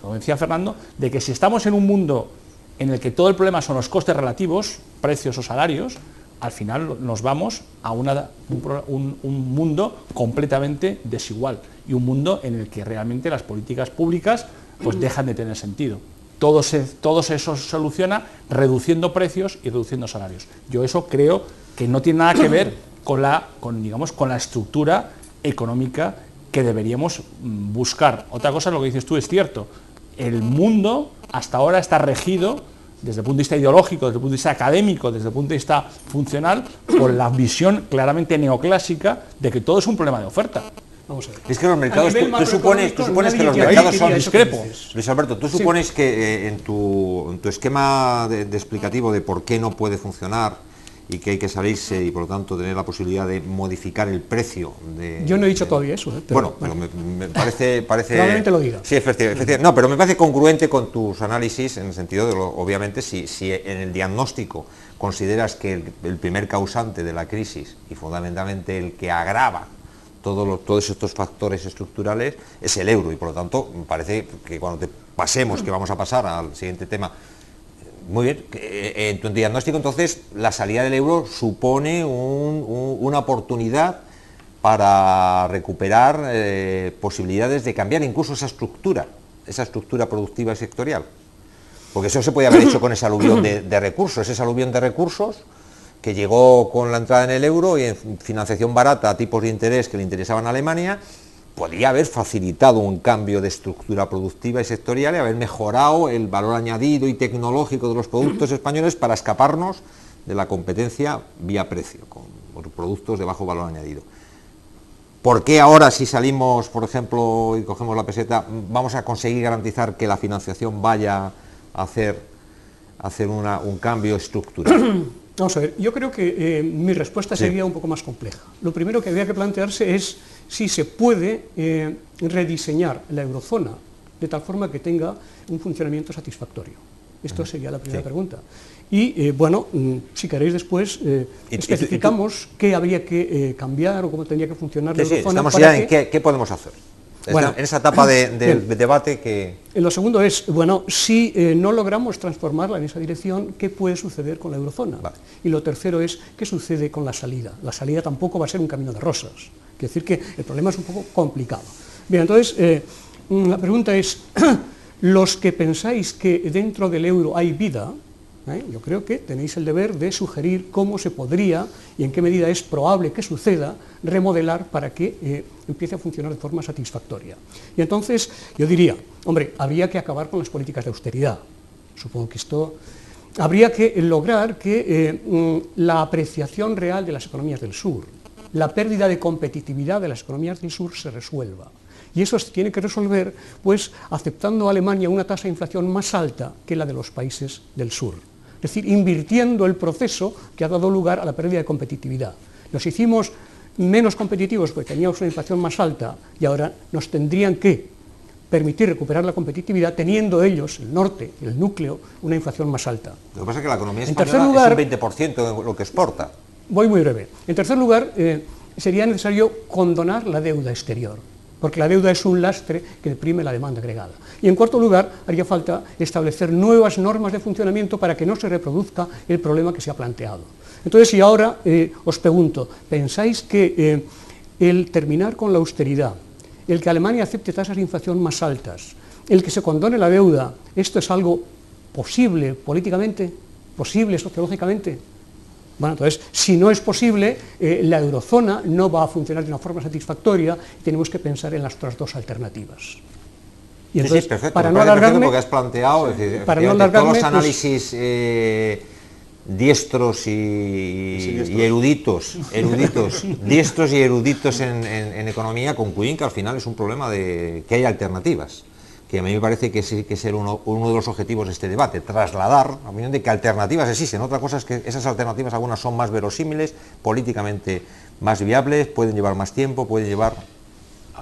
B: como decía Fernando, de que si estamos en un mundo en el que todo el problema son los costes relativos, precios o salarios, al final nos vamos a un mundo completamente desigual y un mundo en el que realmente las políticas públicas pues dejan de tener sentido. Todo eso se soluciona reduciendo precios y reduciendo salarios. Yo eso creo que no tiene nada que ver con la estructura económica que deberíamos buscar. Otra cosa, lo que dices tú es cierto. El mundo hasta ahora está regido desde el punto de vista ideológico, desde el punto de vista académico, desde el punto de vista funcional, por la visión claramente neoclásica de que todo es un problema de oferta.
C: Vamos a ver.
A: Es que los mercados, tú supones que los mercados son discrepos. Luis Alberto, tú supones que en tu esquema de explicativo de por qué no puede funcionar y que hay que salirse y por lo tanto tener la posibilidad de modificar el precio de...
C: Yo no he dicho todavía eso.
A: Pero me parece...
C: Probablemente lo diga.
A: Sí, efectivamente. No, pero me parece congruente con tus análisis en el sentido de, obviamente, si en el diagnóstico consideras que el primer causante de la crisis y fundamentalmente el que agrava todos estos factores estructurales es el euro y por lo tanto me parece que cuando que vamos a pasar al siguiente tema. Muy bien, en tu diagnóstico entonces la salida del euro supone una oportunidad para recuperar posibilidades de cambiar incluso esa estructura productiva y sectorial, porque eso se podía haber hecho con ese aluvión de recursos, que llegó con la entrada en el euro y en financiación barata a tipos de interés que le interesaban a Alemania. Podría haber facilitado un cambio de estructura productiva y sectorial y haber mejorado el valor añadido y tecnológico de los productos españoles para escaparnos de la competencia vía precio, con productos de bajo valor añadido. ¿Por qué ahora, si salimos, por ejemplo, y cogemos la peseta, vamos a conseguir garantizar que la financiación vaya a hacer un cambio estructural?
C: Vamos a ver, yo creo que mi respuesta sería un poco más compleja. Lo primero que habría que plantearse es si se puede rediseñar la eurozona de tal forma que tenga un funcionamiento satisfactorio. Esto sería la primera pregunta. Y bueno, si queréis después especificamos qué habría que cambiar o cómo tendría que funcionar la eurozona.
A: Estamos ya en qué podemos hacer. Bueno, en esa etapa del debate que...
C: Lo segundo es, bueno, si no logramos transformarla en esa dirección, ¿qué puede suceder con la eurozona? Vale. Y lo tercero es, ¿qué sucede con la salida? La salida tampoco va a ser un camino de rosas. Quiere decir que el problema es un poco complicado. Bien, entonces, la pregunta es, los que pensáis que dentro del euro hay vida, yo creo que tenéis el deber de sugerir cómo se podría y en qué medida es probable que suceda remodelar para que empiece a funcionar de forma satisfactoria. Y entonces yo diría, hombre, habría que acabar con las políticas de austeridad. Supongo que esto... Habría que lograr que la apreciación real de las economías del sur, la pérdida de competitividad de las economías del sur se resuelva. Y eso se tiene que resolver pues aceptando a Alemania una tasa de inflación más alta que la de los países del sur. Es decir, invirtiendo el proceso que ha dado lugar a la pérdida de competitividad. Nos hicimos menos competitivos porque teníamos una inflación más alta y ahora nos tendrían que permitir recuperar la competitividad teniendo ellos, el norte, el núcleo, una inflación más alta.
A: Lo que pasa es que la economía española es un 20% de lo que exporta.
C: Voy muy breve. En tercer lugar, sería necesario condonar la deuda exterior, porque la deuda es un lastre que deprime la demanda agregada. Y en cuarto lugar, haría falta establecer nuevas normas de funcionamiento para que no se reproduzca el problema que se ha planteado. Entonces, si ahora os pregunto, ¿pensáis que el terminar con la austeridad, el que Alemania acepte tasas de inflación más altas, el que se condone la deuda, esto es algo posible políticamente, posible sociológicamente? Bueno, entonces, si no es posible, la eurozona no va a funcionar de una forma satisfactoria y tenemos que pensar en las otras dos alternativas.
A: Y entonces, sí, perfecto. Para no alargarme, porque has planteado, es decir, para no alargarme, todos los análisis diestros y eruditos, diestros y eruditos en economía concluyen que al final es un problema de que hay alternativas, que a mí me parece que sí que es uno de los objetivos de este debate, trasladar la opinión de que alternativas existen. Otra cosa es que esas alternativas algunas son más verosímiles, políticamente más viables, pueden llevar más tiempo, pueden llevar...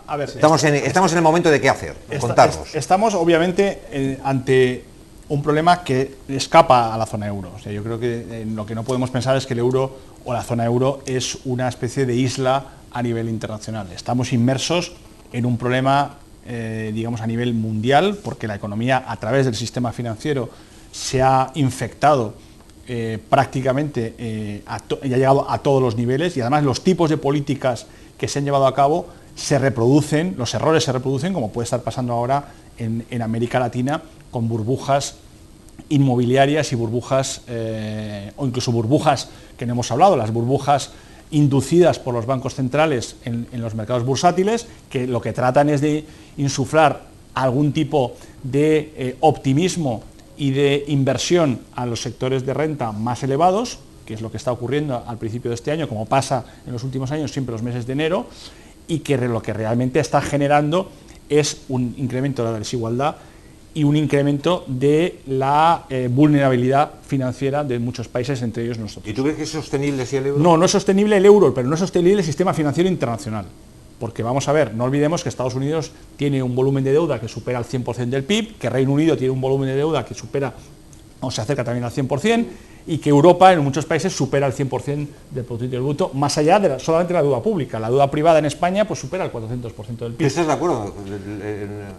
B: A ver,
A: estamos en el momento de qué hacer, contarnos.
B: Estamos obviamente ante un problema que escapa a la zona euro. O sea, yo creo que lo que no podemos pensar es que el euro o la zona euro es una especie de isla a nivel internacional. Estamos inmersos en un problema, digamos, a nivel mundial, porque la economía a través del sistema financiero se ha infectado prácticamente y ha llegado a todos los niveles, y además los tipos de políticas que se han llevado a cabo se reproducen, los errores se reproducen, como puede estar pasando ahora en América Latina, con burbujas inmobiliarias y burbujas, o incluso burbujas que no hemos hablado, las burbujas inducidas por los bancos centrales en los mercados bursátiles, que lo que tratan es de insuflar algún tipo de optimismo y de inversión a los sectores de renta más elevados, que es lo que está ocurriendo al principio de este año, como pasa en los últimos años, siempre los meses de enero, y que lo que realmente está generando es un incremento de la desigualdad y un incremento de la vulnerabilidad financiera de muchos países, entre ellos nosotros.
A: ¿Y tú crees que es sostenible si el euro?
B: No, no es sostenible el euro, pero no es sostenible el sistema financiero internacional. Porque vamos a ver, no olvidemos que Estados Unidos tiene un volumen de deuda que supera el 100% del PIB, que Reino Unido tiene un volumen de deuda que supera o se acerca también al 100%, y que Europa en muchos países supera el 100% del Producto Interior Bruto, más allá de solamente la deuda pública. La deuda privada en España pues supera el 400% del PIB.
A: ¿Estás de acuerdo?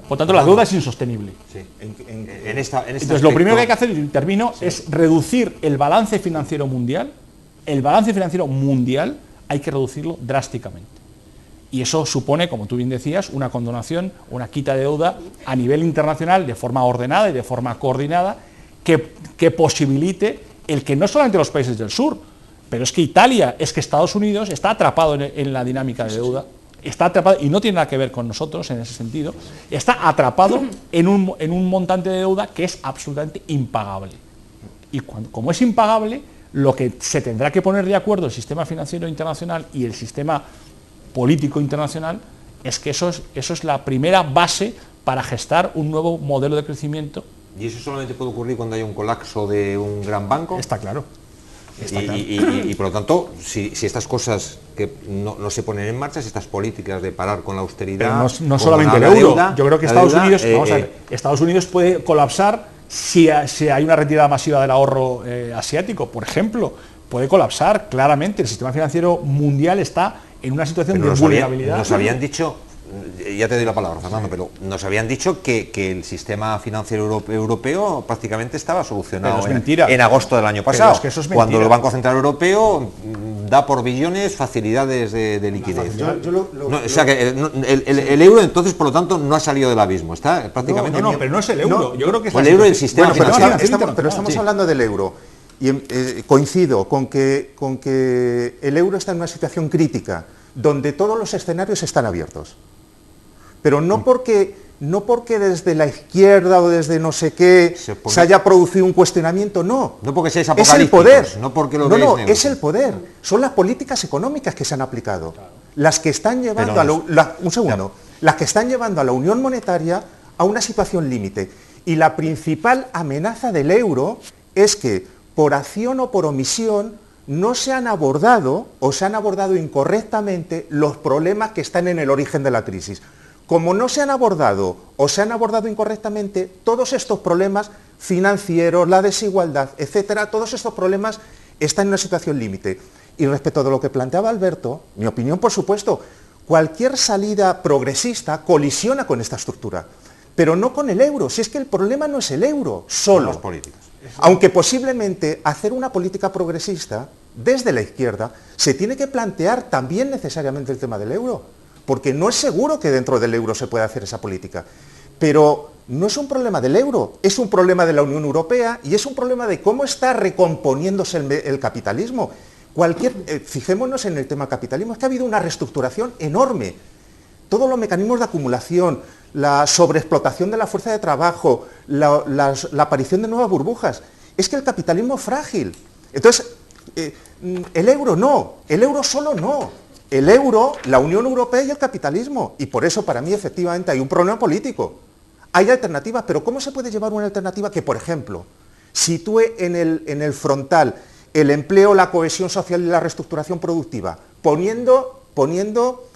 B: Por tanto, la deuda es insostenible.
A: Sí. En esta
B: Entonces,
A: aspecto...
B: lo primero que hay que hacer, y termino, es reducir el balance financiero mundial. El balance financiero mundial hay que reducirlo drásticamente. Y eso supone, como tú bien decías, una condonación, una quita de deuda a nivel internacional de forma ordenada y de forma coordinada que posibilite el que no solamente los países del sur, pero es que Italia, es que Estados Unidos está atrapado en la dinámica de deuda, está atrapado, y no tiene nada que ver con nosotros en ese sentido, está atrapado en un montante de deuda que es absolutamente impagable. Y como es impagable, lo que se tendrá que poner de acuerdo el sistema financiero internacional y el sistema político internacional es que eso es la primera base para gestar un nuevo modelo de crecimiento.
A: ¿Y eso solamente puede ocurrir cuando hay un colapso de un gran banco?
B: Está claro.
A: Y por lo tanto, si estas cosas que no se ponen en marcha, si estas políticas de parar con la austeridad...
B: Pero no solamente el euro, yo creo que Estados Unidos puede colapsar si hay una retirada masiva del ahorro asiático, por ejemplo, puede colapsar claramente. El sistema financiero mundial está en una situación de vulnerabilidad.
A: Nos habían dicho, ya te doy la palabra, Fernando, pero nos habían dicho que el sistema financiero europeo prácticamente estaba solucionado en agosto del año pasado, cuando el Banco Central Europeo da por billones facilidades de liquidez. O sea que el euro entonces, por lo tanto, no ha salido del abismo, está prácticamente...
B: No, pero no es el euro, yo creo que es
A: el euro del sistema financiero.
D: Pero estamos hablando del euro. Y coincido con que el euro está en una situación crítica, donde todos los escenarios están abiertos. Pero no porque desde la izquierda o desde no sé qué se haya producido un cuestionamiento, no.
A: No porque seáis
D: apocalípticos, es el poder.
A: No porque lo veáis negro.
D: Es el poder. Son las políticas económicas que se han aplicado. Las que están llevando las que están llevando a la Unión Monetaria a una situación límite. Y la principal amenaza del euro es que, por acción o por omisión, no se han abordado o se han abordado incorrectamente los problemas que están en el origen de la crisis. Como no se han abordado o se han abordado incorrectamente, todos estos problemas financieros, la desigualdad, etcétera, todos estos problemas están en una situación límite. Y respecto de lo que planteaba Alberto, mi opinión, por supuesto, cualquier salida progresista colisiona con esta estructura, pero no con el euro. Si es que el problema no es el euro solo.
A: Las políticas.
D: Aunque posiblemente hacer una política progresista desde la izquierda se tiene que plantear también necesariamente el tema del euro, porque no es seguro que dentro del euro se pueda hacer esa política. Pero no es un problema del euro, es un problema de la Unión Europea y es un problema de cómo está recomponiéndose el capitalismo. Fijémonos en el tema capitalismo, es que ha habido una reestructuración enorme. Todos los mecanismos de acumulación, la sobreexplotación de la fuerza de trabajo, la aparición de nuevas burbujas. Es que el capitalismo es frágil. Entonces, el euro no, el euro solo no. El euro, la Unión Europea y el capitalismo. Y por eso, para mí, efectivamente, hay un problema político. Hay alternativas, pero ¿cómo se puede llevar una alternativa que, por ejemplo, sitúe en el frontal el empleo, la cohesión social y la reestructuración productiva, poniendo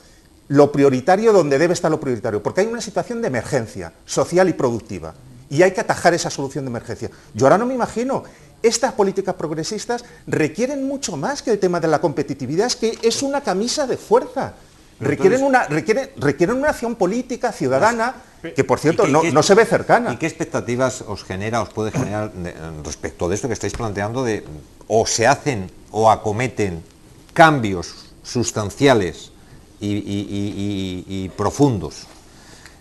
D: lo prioritario donde debe estar lo prioritario, porque hay una situación de emergencia social y productiva, y hay que atajar esa solución de emergencia. Yo ahora no me imagino, estas políticas progresistas requieren mucho más que el tema de la competitividad, es que es una camisa de fuerza. Requieren una acción política, ciudadana, que por cierto no se ve cercana.
A: ¿Y qué expectativas os puede generar respecto de esto que estáis planteando, o se hacen o acometen cambios sustanciales y profundos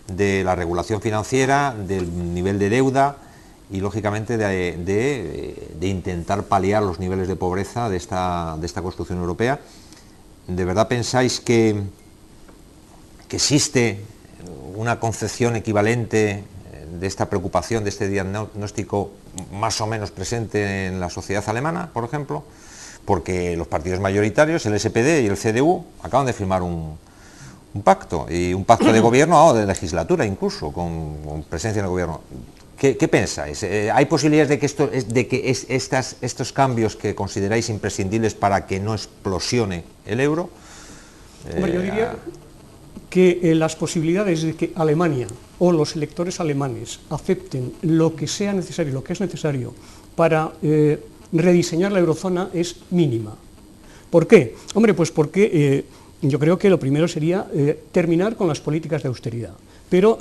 A: de la regulación financiera, del nivel de deuda y lógicamente de intentar paliar los niveles de pobreza de esta construcción europea? ¿De verdad pensáis que existe una concepción equivalente de esta preocupación, de este diagnóstico más o menos presente en la sociedad alemana, por ejemplo? Porque los partidos mayoritarios, el SPD y el CDU, acaban de firmar un pacto, y un pacto de gobierno, de legislatura incluso, con presencia en el gobierno. ¿Qué pensáis? ¿Hay posibilidades de que estos cambios que consideráis imprescindibles para que no explosione el euro?
C: Hombre, yo diría que las posibilidades de que Alemania o los electores alemanes acepten lo que sea necesario, lo que es necesario para rediseñar la eurozona es mínima. ¿Por qué? Hombre, pues porque yo creo que lo primero sería terminar con las políticas de austeridad. Pero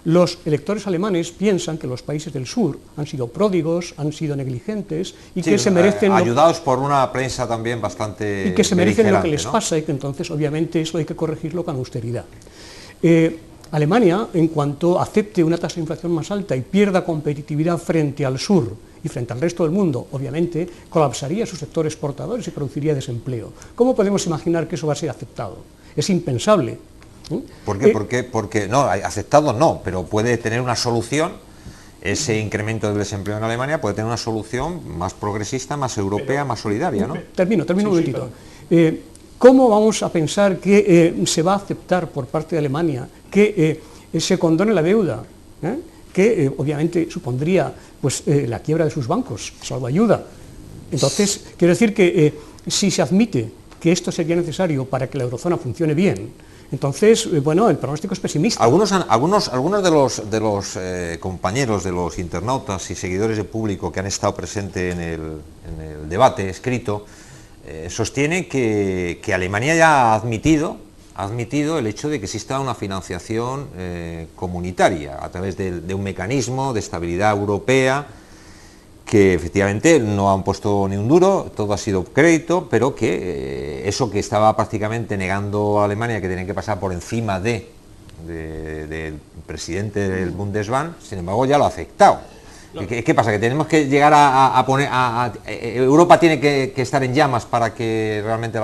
C: los electores alemanes piensan que los países del sur han sido pródigos, han sido negligentes y que se merecen...
A: ayudados por una prensa también bastante...
C: Y que se merecen lo que les pasa, y que entonces obviamente eso hay que corregirlo con austeridad. Alemania, en cuanto acepte una tasa de inflación más alta y pierda competitividad frente al sur y frente al resto del mundo, obviamente colapsaría su sector exportador y se produciría desempleo. ¿Cómo podemos imaginar que eso va a ser aceptado? Es impensable.
A: ¿Por qué? Porque no, aceptado no, pero puede tener una solución. Ese incremento del desempleo en Alemania puede tener una solución más progresista, más europea, más solidaria, ¿no?
C: Termino un momentito. ¿Cómo vamos a pensar que se va a aceptar por parte de Alemania que se condone la deuda? Que obviamente supondría pues, la quiebra de sus bancos, salvo ayuda. Entonces, quiero decir que si se admite que esto sería necesario para que la eurozona funcione bien, entonces, bueno, el pronóstico es pesimista.
A: Algunos de los compañeros, de los internautas y seguidores del público que han estado presentes en el debate escrito, sostienen que Alemania ya ha admitido el hecho de que exista una financiación comunitaria a través de un mecanismo de estabilidad europea, que efectivamente no han puesto ni un duro, todo ha sido crédito, pero que eso que estaba prácticamente negando a Alemania, que tenía que pasar por encima del presidente del Bundesbank, sin embargo ya lo ha aceptado. ¿Qué pasa? ¿Que tenemos que llegar a poner... Europa tiene que estar en llamas para que realmente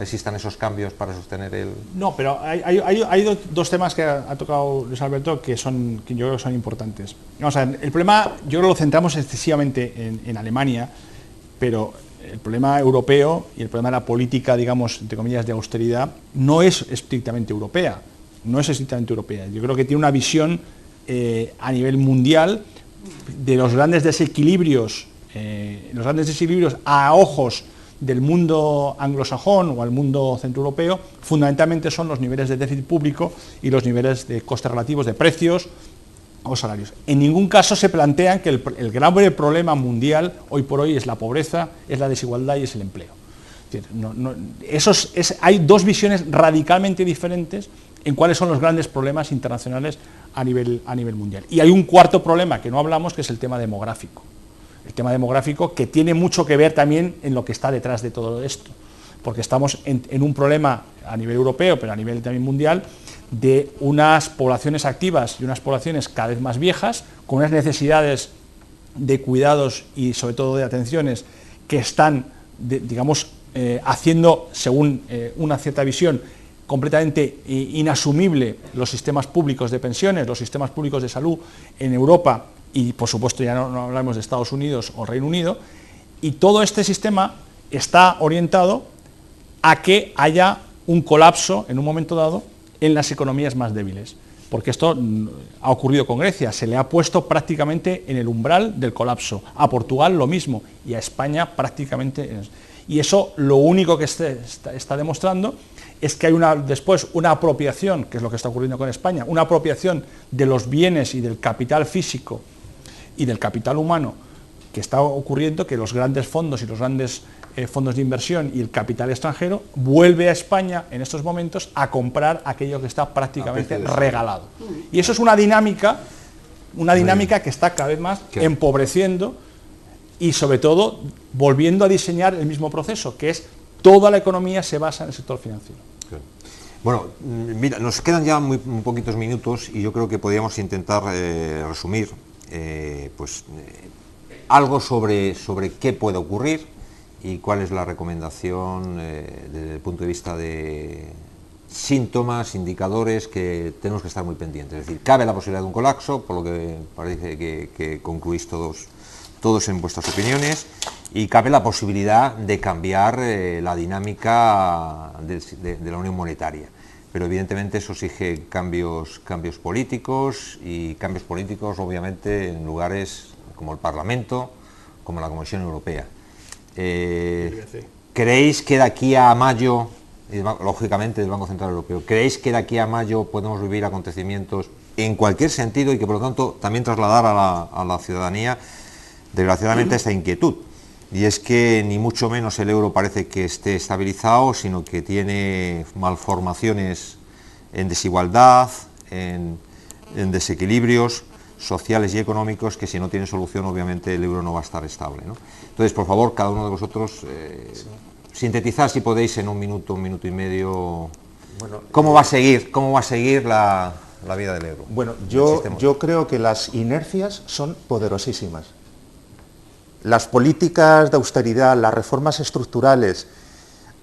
A: existan esos cambios para sostener el...?
B: No, pero hay dos temas que ha tocado Luis Alberto que yo creo que son importantes. Vamos a ver, el problema, yo creo que lo centramos excesivamente en Alemania, pero el problema europeo y el problema de la política, digamos, entre comillas, de austeridad, no es estrictamente europea. No es estrictamente europea. Yo creo que tiene una visión a nivel mundial de los grandes desequilibrios a ojos del mundo anglosajón o al mundo centroeuropeo, fundamentalmente son los niveles de déficit público y los niveles de costes relativos de precios o salarios. En ningún caso se plantean que el grave problema mundial hoy por hoy es la pobreza, es la desigualdad y es el empleo. Es decir, hay dos visiones radicalmente diferentes en cuáles son los grandes problemas internacionales a nivel mundial. Y hay un cuarto problema que no hablamos, que es el tema demográfico. El tema demográfico que tiene mucho que ver también en lo que está detrás de todo esto, porque estamos en un problema a nivel europeo, pero a nivel también mundial, de unas poblaciones activas y unas poblaciones cada vez más viejas, con unas necesidades de cuidados y sobre todo de atenciones que están, digamos, haciendo, según una cierta visión, completamente inasumible los sistemas públicos de pensiones, los sistemas públicos de salud en Europa y por supuesto ya no hablamos de Estados Unidos o Reino Unido, y todo este sistema está orientado a que haya un colapso en un momento dado en las economías más débiles. porque esto ha ocurrido con Grecia, se le ha puesto prácticamente en el umbral del colapso, a Portugal lo mismo y a España prácticamente. Y eso lo único que está demostrando es que hay después una apropiación, que es lo que está ocurriendo con España, una apropiación de los bienes y del capital físico y del capital humano, que está ocurriendo, que los grandes fondos y los grandes fondos de inversión y el capital extranjero vuelve a España en estos momentos a comprar aquello que está prácticamente regalado. Y eso es una dinámica que está cada vez más empobreciendo y sobre todo volviendo a diseñar el mismo proceso, que es toda la economía se basa en el sector financiero.
A: Bueno, mira, nos quedan ya muy poquitos minutos y yo creo que podríamos intentar resumir algo sobre qué puede ocurrir y cuál es la recomendación desde el punto de vista de síntomas, indicadores que tenemos que estar muy pendientes. Es decir, cabe la posibilidad de un colapso, por lo que parece que concluís todos en vuestras opiniones, y cabe la posibilidad de cambiar la dinámica de la unión monetaria. Pero evidentemente eso exige cambios políticos, y cambios políticos obviamente en lugares como el Parlamento, como la Comisión Europea. ¿Creéis que de aquí a mayo, lógicamente del Banco Central Europeo, creéis que de aquí a mayo podemos vivir acontecimientos en cualquier sentido y que por lo tanto también trasladar a la ciudadanía, desgraciadamente, esta inquietud? Y es que ni mucho menos el euro parece que esté estabilizado, sino que tiene malformaciones en desigualdad, en desequilibrios sociales y económicos que si no tienen solución obviamente el euro no va a estar estable, ¿no? Entonces, por favor, cada uno de vosotros sintetizad, si podéis, en un minuto y medio, ¿cómo va a seguir la vida del euro?
D: Bueno, yo creo que las inercias son poderosísimas. Las políticas de austeridad, las reformas estructurales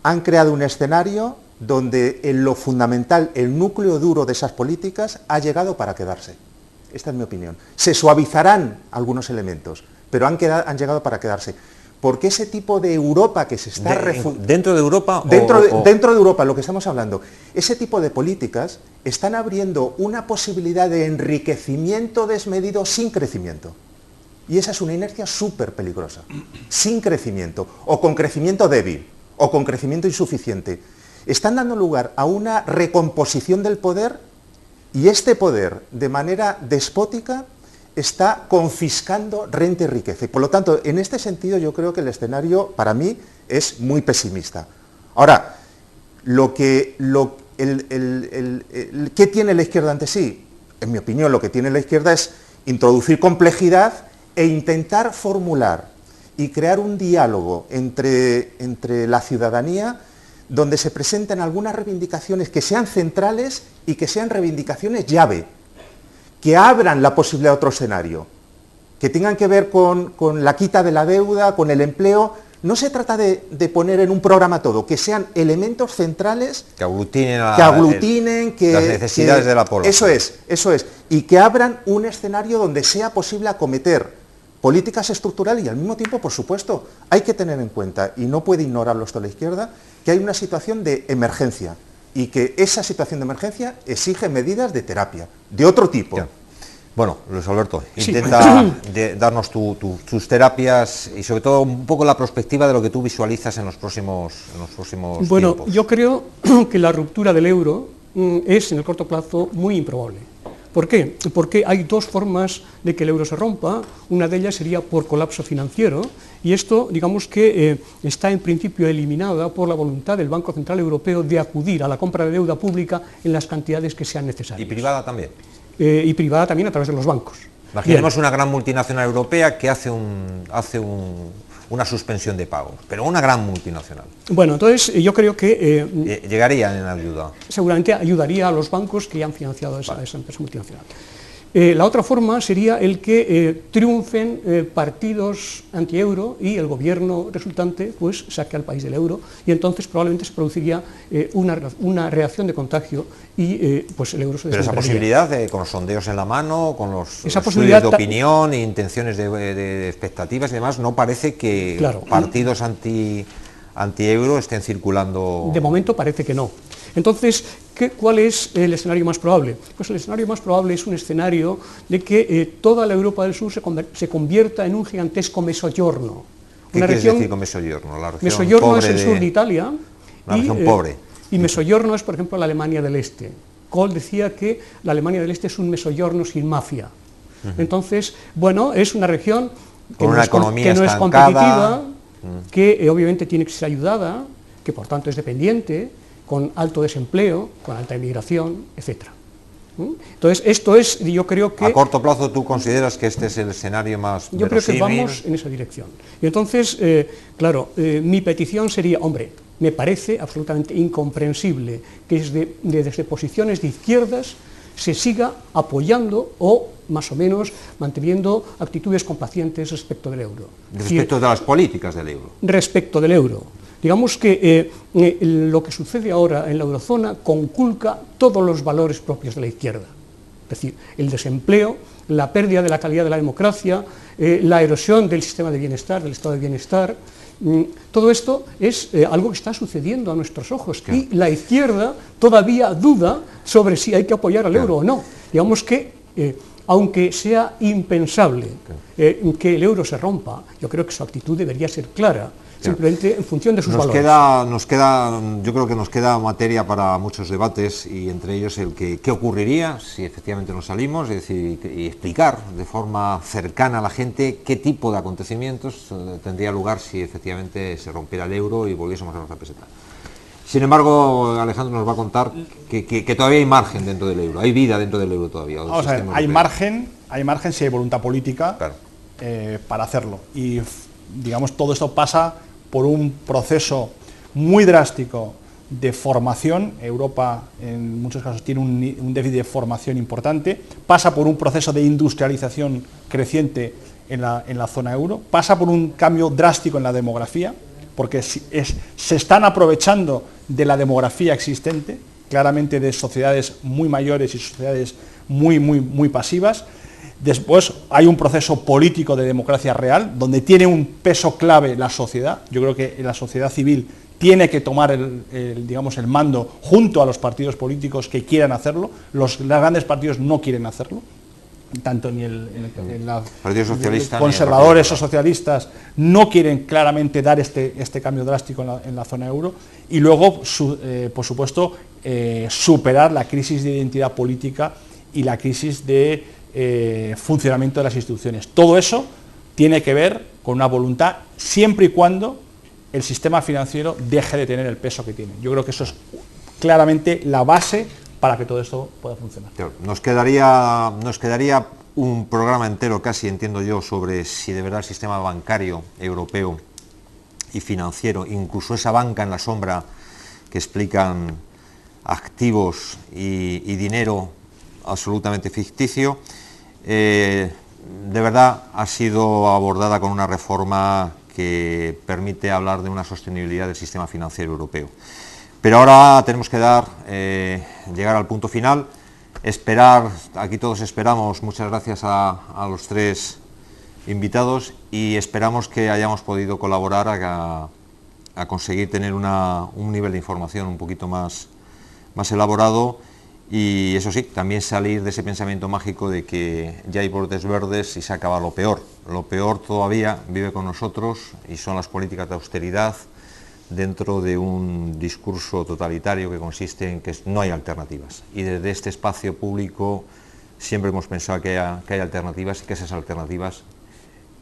D: han creado un escenario donde en lo fundamental, el núcleo duro de esas políticas ha llegado para quedarse. Esta es mi opinión. Se suavizarán algunos elementos, pero han llegado para quedarse. Porque ese tipo de Europa que se está
A: ¿Dentro de Europa?
D: Dentro de Europa, lo que estamos hablando. Ese tipo de políticas están abriendo una posibilidad de enriquecimiento desmedido sin crecimiento. Y esa es una inercia súper peligrosa. Sin crecimiento, o con crecimiento débil, o con crecimiento insuficiente. Están dando lugar a una recomposición del poder, y este poder, de manera despótica, está confiscando renta y riqueza. Y por lo tanto, en este sentido, yo creo que el escenario, para mí, es muy pesimista. Ahora, ¿qué tiene la izquierda ante sí? En mi opinión, lo que tiene la izquierda es introducir complejidad e intentar formular y crear un diálogo entre la ciudadanía donde se presenten algunas reivindicaciones que sean centrales y que sean reivindicaciones llave, que abran la posibilidad de otro escenario, que tengan que ver con la quita de la deuda, con el empleo. No se trata de poner en un programa todo, que sean elementos centrales
A: que aglutinen
D: las
A: necesidades de la población.
D: Eso es, y que abran un escenario donde sea posible acometer políticas estructurales y al mismo tiempo, por supuesto, hay que tener en cuenta, y no puede ignorarlo esto la izquierda, que hay una situación de emergencia y que esa situación de emergencia exige medidas de terapia, de otro tipo.
A: Ya. Bueno, Luis Alberto, intenta darnos tus terapias y sobre todo un poco la perspectiva de lo que tú visualizas en los próximos
C: Bueno,
A: tiempos.
C: yo creo que la ruptura del euro es en el corto plazo muy improbable. ¿Por qué? Porque hay dos formas de que el euro se rompa. Una de ellas sería por colapso financiero, y esto, digamos que está en principio eliminada por la voluntad del Banco Central Europeo de acudir a la compra de deuda pública en las cantidades que sean necesarias.
A: ¿Y privada también?
C: Y privada también a través de los bancos.
A: Imaginemos una gran multinacional europea que hace una suspensión de pagos, pero una gran multinacional.
C: Bueno, entonces yo creo que
A: llegarían en ayuda.
C: Seguramente ayudaría a los bancos que ya han financiado esa empresa multinacional. La otra forma sería el que triunfen partidos anti-euro y el gobierno resultante pues saque al país del euro, y entonces probablemente se produciría una reacción de contagio y pues el euro se desmantelaría.
A: Pero esa posibilidad, con los sondeos en la mano, con los
C: estudios
A: de opinión e intenciones de expectativas y demás, no parece que partidos anti-euro estén circulando.
C: De momento parece que no. Entonces, ¿cuál es el escenario más probable? Pues el escenario más probable es un escenario de que toda la Europa del Sur se convierta en un gigantesco Mezzogiorno.
A: ¿Qué quieres decir con Mezzogiorno? La región
C: Mezzogiorno
A: pobre
C: es el sur de Italia.
A: La región pobre.
C: Y Mezzogiorno es, por ejemplo, la Alemania del Este. Kohl decía que la Alemania del Este es un Mezzogiorno sin mafia. Entonces, bueno, es una región que no es competitiva, que obviamente tiene que ser ayudada, que por tanto es dependiente, con alto desempleo, con alta inmigración, etc. Entonces, esto es, yo creo que...
A: A corto plazo, ¿tú consideras que este es el escenario más verosímil?
C: Yo creo que vamos en esa dirección. Y entonces, claro, mi petición sería, hombre, me parece absolutamente incomprensible que desde posiciones de izquierdas se siga apoyando o más o menos manteniendo actitudes complacientes respecto del euro.
A: Respecto de las políticas del euro.
C: Respecto del euro. Digamos que lo que sucede ahora en la eurozona conculca todos los valores propios de la izquierda. Es decir, el desempleo, la pérdida de la calidad de la democracia, la erosión del sistema de bienestar, del estado de bienestar. Todo esto es algo que está sucediendo a nuestros ojos, claro. Y la izquierda todavía duda sobre si hay que apoyar al euro o no. Digamos que, aunque sea impensable que el euro se rompa, yo creo que su actitud debería ser clara, simplemente en función de sus valores.
A: Yo creo que nos queda materia para muchos debates, y entre ellos el que qué ocurriría si efectivamente nos salimos, es decir, y explicar de forma cercana a la gente qué tipo de acontecimientos tendría lugar si efectivamente se rompiera el euro y volviésemos a nuestra peseta. Sin embargo, Alejandro nos va a contar que todavía hay margen dentro del euro, hay vida dentro del euro todavía.
B: Vamos a ver, hay margen si hay voluntad política,
A: claro,
B: para hacerlo. Y digamos, todo esto pasa por un proceso muy drástico de formación. Europa en muchos casos tiene un déficit de formación importante, pasa por un proceso de industrialización creciente en la zona euro, pasa por un cambio drástico en la demografía, porque se están aprovechando de la demografía existente, claramente de sociedades muy mayores y sociedades muy pasivas. Después hay un proceso político de democracia real, donde tiene un peso clave la sociedad. Yo creo que la sociedad civil tiene que tomar el mando junto a los partidos políticos que quieran hacerlo. Los grandes partidos no quieren hacerlo, tanto ni
A: Partido Socialista,
B: conservadores o socialistas no quieren claramente dar este cambio drástico en la zona euro. Y luego, por supuesto, superar la crisis de identidad política y la crisis de funcionamiento de las instituciones. Todo eso tiene que ver con una voluntad, siempre y cuando el sistema financiero deje de tener el peso que tiene. Yo creo que eso es claramente la base para que todo esto pueda funcionar.
A: Nos quedaría un programa entero, casi, entiendo yo, sobre si de verdad el sistema bancario europeo y financiero, incluso esa banca en la sombra que explican activos y dinero absolutamente ficticio, de verdad ha sido abordada con una reforma que permite hablar de una sostenibilidad del sistema financiero europeo. Pero ahora tenemos que llegar al punto final, esperar, aquí todos esperamos, muchas gracias a los tres invitados, y esperamos que hayamos podido colaborar a conseguir tener un nivel de información un poquito más elaborado. Y eso sí, también salir de ese pensamiento mágico de que ya hay brotes verdes y se acaba lo peor. Lo peor todavía vive con nosotros y son las políticas de austeridad dentro de un discurso totalitario que consiste en que no hay alternativas. Y desde este espacio público siempre hemos pensado que hay alternativas y que esas alternativas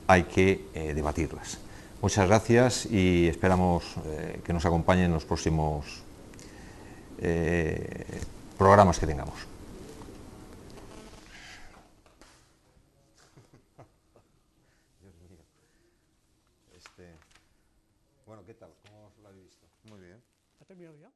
A: hay que debatirlas. Muchas gracias y esperamos que nos acompañen en los próximos programas que tengamos. Bueno, ¿qué tal? ¿Cómo lo habéis visto? Muy bien.
C: ¿Ha terminado ya?